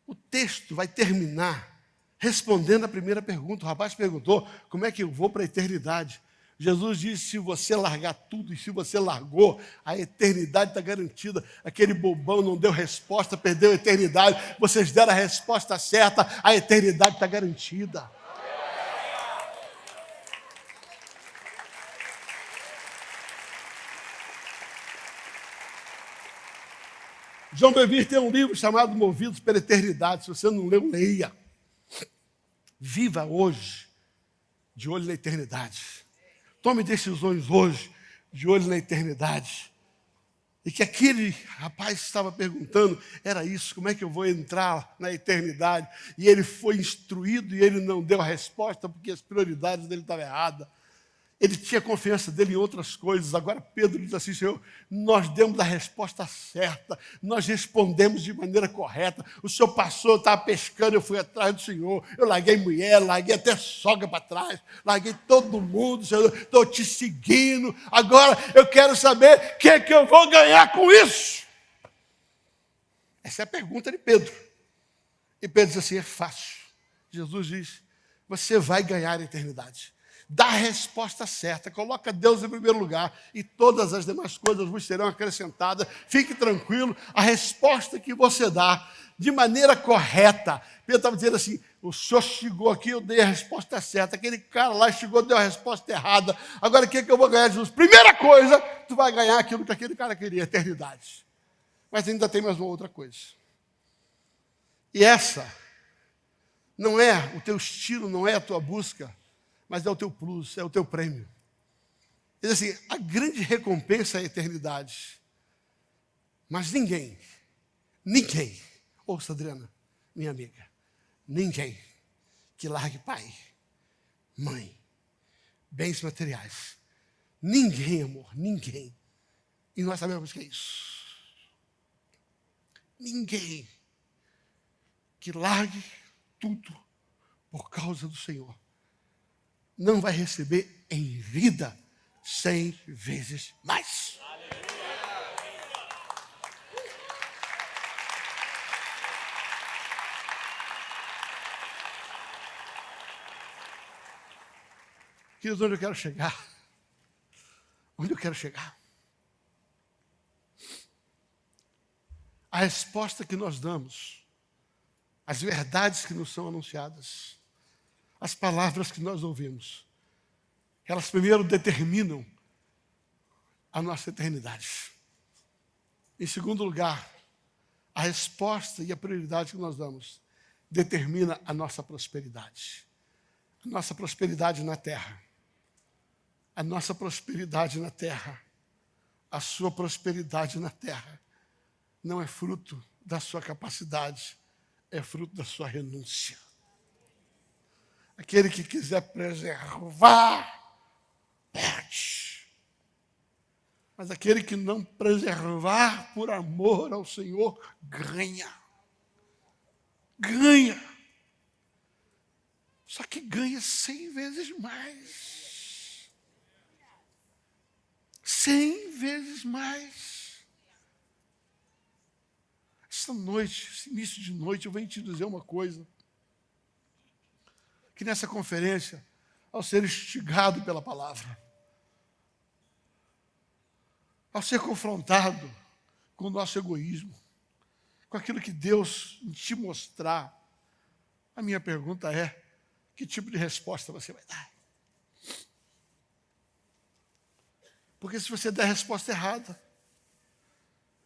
O texto vai terminar respondendo a primeira pergunta. O rapaz perguntou, como é que eu vou para a eternidade? Jesus disse, se você largar tudo, e se você largou, a eternidade está garantida. Aquele bobão não deu resposta, perdeu a eternidade. Vocês deram a resposta certa, a eternidade está garantida. John Bevere tem um livro chamado Movidos pela Eternidade. Se você não leu, leia. Viva hoje, de olho na eternidade. Tome decisões hoje, de olho na eternidade. E que aquele rapaz estava perguntando, era isso, como é que eu vou entrar na eternidade? E ele foi instruído e ele não deu a resposta porque as prioridades dele estavam erradas. Ele tinha confiança dele em outras coisas. Agora Pedro diz assim: Senhor, nós demos a resposta certa, nós respondemos de maneira correta. O Senhor passou, eu estava pescando, eu fui atrás do Senhor, eu larguei mulher, larguei até sogra para trás, larguei todo mundo, Senhor, estou te seguindo. Agora eu quero saber o que é que eu vou ganhar com isso. Essa é a pergunta de Pedro. E Pedro diz assim: é fácil. Jesus diz: você vai ganhar a eternidade. Dá a resposta certa, coloca Deus em primeiro lugar e todas as demais coisas vos serão acrescentadas. Fique tranquilo, a resposta que você dá de maneira correta. Pedro estava dizendo assim: o senhor chegou aqui, eu dei a resposta certa. Aquele cara lá chegou, deu a resposta errada. Agora o que é que eu vou ganhar, Jesus? Primeira coisa, tu vai ganhar aquilo que aquele cara queria, eternidade. Mas ainda tem mais uma outra coisa. E essa não é o teu estilo, não é a tua busca, mas é o teu plus, é o teu prêmio. Diz assim: a grande recompensa é a eternidade. Mas ninguém, ouça, Adriana, minha amiga, ninguém que largue pai, mãe, bens materiais, ninguém, amor, ninguém, e nós sabemos o que é isso, ninguém que largue tudo por causa do Senhor não vai receber em vida 100 vezes mais. Queridos, onde eu quero chegar? Onde eu quero chegar? A resposta que nós damos, as verdades que nos são anunciadas, as palavras que nós ouvimos, elas primeiro determinam a nossa eternidade. Em segundo lugar, a resposta e a prioridade que nós damos determina a nossa prosperidade. A nossa prosperidade na terra. A nossa prosperidade na terra. A sua prosperidade na terra não é fruto da sua capacidade, é fruto da sua renúncia. Aquele que quiser preservar, perde. Mas aquele que não preservar por amor ao Senhor, ganha. Ganha. Só que ganha 100 vezes mais. 100 vezes mais. Esta noite, esse início de noite, eu venho te dizer uma coisa. Que nessa conferência, ao ser instigado pela palavra, ao ser confrontado com o nosso egoísmo, com aquilo que Deus te mostrar, a minha pergunta é: que tipo de resposta você vai dar? Porque se você der a resposta errada,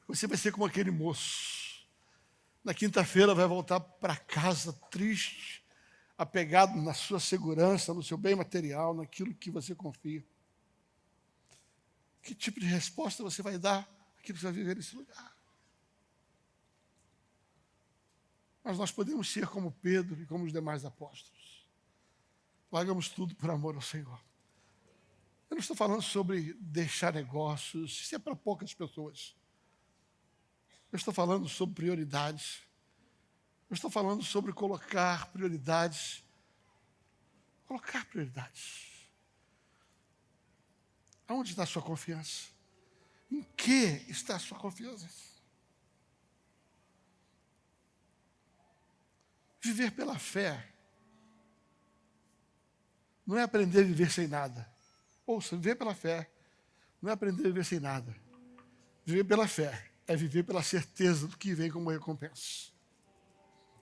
você vai ser como aquele moço. Na quinta-feira vai voltar para casa triste, apegado na sua segurança, no seu bem material, naquilo que você confia. Que tipo de resposta você vai dar àquilo que você vai viver nesse lugar? Mas nós podemos ser como Pedro e como os demais apóstolos. Largamos tudo por amor ao Senhor. Eu não estou falando sobre deixar negócios, isso é para poucas pessoas. Eu estou falando sobre prioridades. Eu estou falando sobre colocar prioridades. Colocar prioridades. Aonde está a sua confiança? Em que está a sua confiança? Viver pela fé não é aprender a viver sem nada. Ouça, viver pela fé não é aprender a viver sem nada. Viver pela fé é viver pela certeza do que vem como recompensa.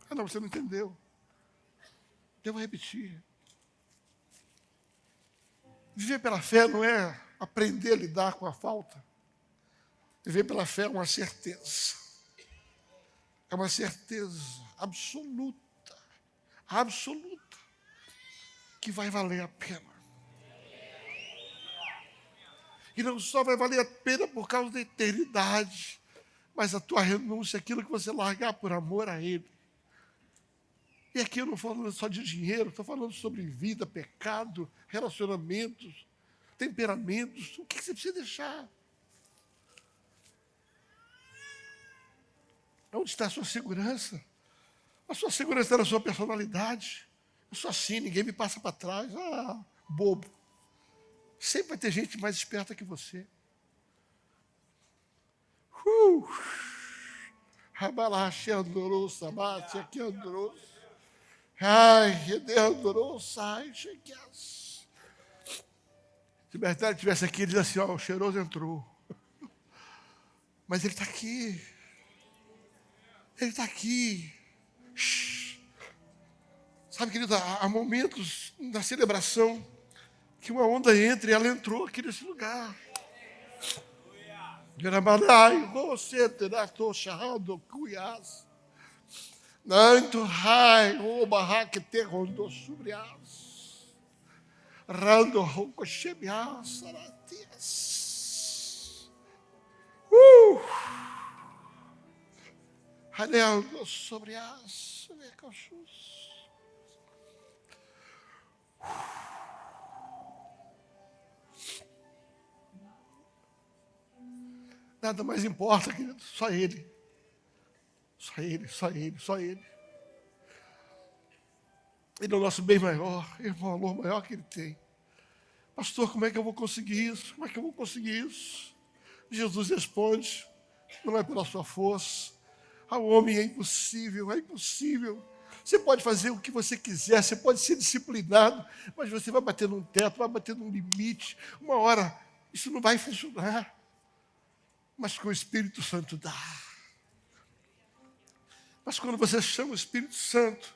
Ah, não, você não entendeu. Eu vou repetir. Viver pela fé não é aprender a lidar com a falta. Viver pela fé é uma certeza. É uma certeza absoluta, absoluta, que vai valer a pena. que não só vai valer a pena por causa da eternidade, mas a tua renúncia, aquilo que você largar por amor a Ele. E aqui eu não estou falando só de dinheiro, estou falando sobre vida, pecado, relacionamentos, temperamentos. O que você precisa deixar? Onde está a sua segurança? A sua segurança está na sua personalidade. Eu sou assim, ninguém me passa para trás. Ah, bobo. Sempre vai ter gente mais esperta que você. Rabalache andorou, sabate, aqui andorou. Ai, que Deus andorou, sai, chegues. Se o Bertalho estivesse aqui, ele diz assim, ó, o cheiroso entrou. Mas ele está aqui. Ele está aqui. Sabe, querido, há momentos na celebração que uma onda entra e ela entrou aqui nesse lugar. Você terá tochado cuias. Nanto rai, o barraque te rondou sobre as. Rando ronco chebias, saratias. Ralhando sobre as cachos. Nada mais importa, querido, só Ele. Só Ele, só Ele, só Ele. Ele é o nosso bem maior, é o valor maior que Ele tem. Pastor, como é que eu vou conseguir isso? Como é que eu vou conseguir isso? Jesus responde, não é pela sua força. Ao homem é impossível, é impossível. Você pode fazer o que você quiser, você pode ser disciplinado, mas você vai bater num teto, vai bater num limite. Uma hora, isso não vai funcionar. Mas com o Espírito Santo dá. Mas quando você chama o Espírito Santo,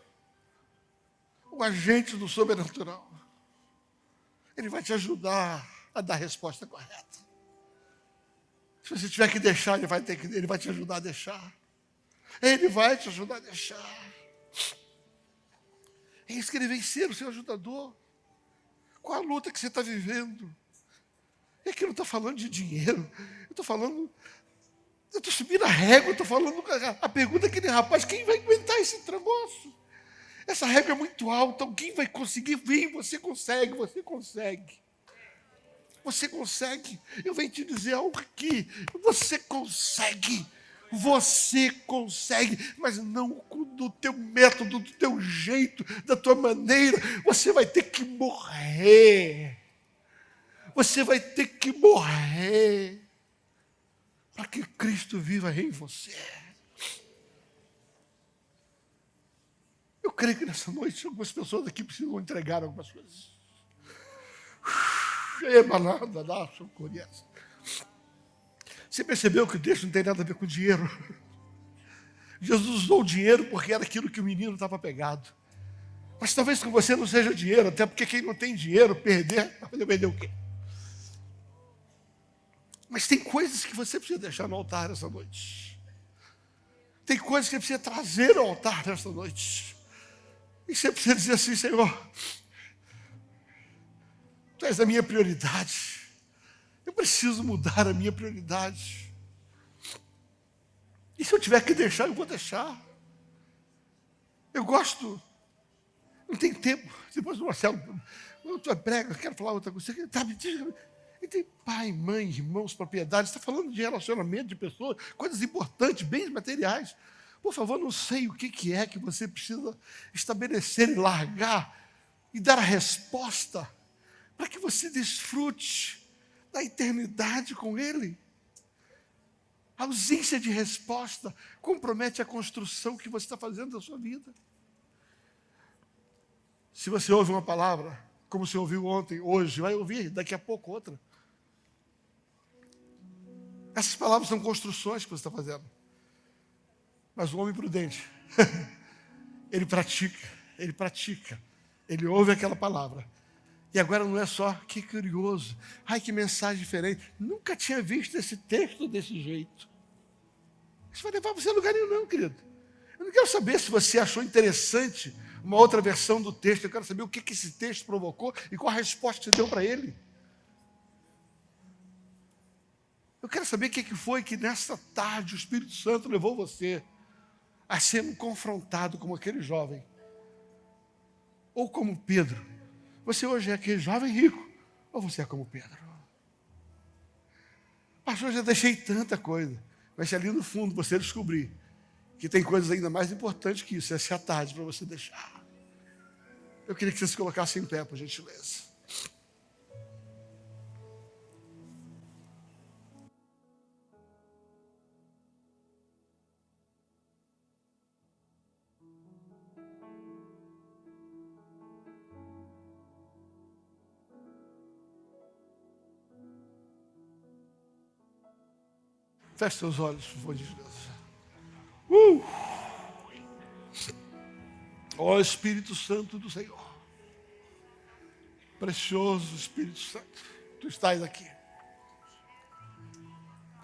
o agente do sobrenatural, ele vai te ajudar a dar a resposta correta. Se você tiver que deixar, ele vai te ajudar a deixar. Ele vai te ajudar a deixar. É isso que ele vem ser, o seu ajudador. Qual a luta que você está vivendo? É que eu não estou falando de dinheiro. Eu estou subindo a régua, eu estou falando a pergunta daquele rapaz, quem vai aguentar esse negócio? Essa régua é muito alta, alguém vai conseguir? Vem, você consegue, você consegue. Você consegue. Eu venho te dizer algo aqui, você consegue. Você consegue, mas não do teu método, do teu jeito, da tua maneira. Você vai ter que morrer. Você vai ter que morrer para que Cristo viva em você. Eu creio que nessa noite algumas pessoas aqui precisam entregar algumas coisas. Você percebeu que o texto não tem nada a ver com dinheiro? Jesus usou o dinheiro porque era aquilo que o menino estava pegado. Mas talvez com você não seja dinheiro, até porque quem não tem dinheiro, perder o quê? Mas tem coisas que você precisa deixar no altar essa noite. Tem coisas que você precisa trazer ao altar nessa noite. E você precisa dizer assim, Senhor, Tu és a minha prioridade. Eu preciso mudar a minha prioridade. E se eu tiver que deixar, eu vou deixar. Eu gosto. Não tem tempo. Depois do Marcelo, tu prega, eu quero falar outra coisa. E tem pai, mãe, irmãos, propriedades. Está falando de relacionamento de pessoas, coisas importantes, bens materiais. Por favor, não sei o que é que você precisa estabelecer e largar e dar a resposta para que você desfrute da eternidade com Ele. A ausência de resposta compromete a construção que você está fazendo da sua vida. Se você ouve uma palavra, como você ouviu ontem, hoje, vai ouvir daqui a pouco outra. Essas palavras são construções que você está fazendo. Mas o homem prudente, ele pratica, ele ouve aquela palavra. E agora não é só, que curioso, ai que mensagem diferente, nunca tinha visto esse texto desse jeito. Isso vai levar você a lugar nenhum não, querido. Eu não quero saber se você achou interessante uma outra versão do texto, eu quero saber o que esse texto provocou e qual a resposta que você deu para ele. Eu quero saber o que foi que nessa tarde o Espírito Santo levou você a ser confrontado como aquele jovem. Ou como Pedro. Você hoje é aquele jovem rico, ou você é como Pedro? Pastor, eu já deixei tanta coisa. Mas se ali no fundo você descobrir que tem coisas ainda mais importantes que isso, essa é a tarde para você deixar. Eu queria que você se colocasse em pé, por gentileza. Feche seus olhos, por favor de Deus. Ó Espírito Santo do Senhor. Precioso Espírito Santo. Tu estás aqui.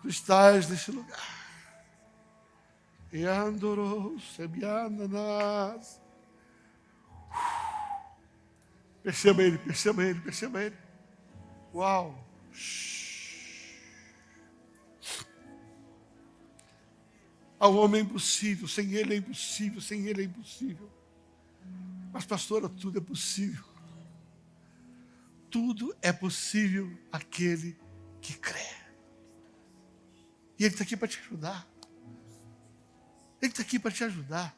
Tu estás nesse lugar. E andorou, sebiananas. Perceba ele, perceba ele, perceba ele. Uau. Ao homem é impossível, sem ele é impossível, sem ele é impossível. Mas, pastora, tudo é possível. Tudo é possível àquele que crê. E ele está aqui para te ajudar. Ele está aqui para te ajudar.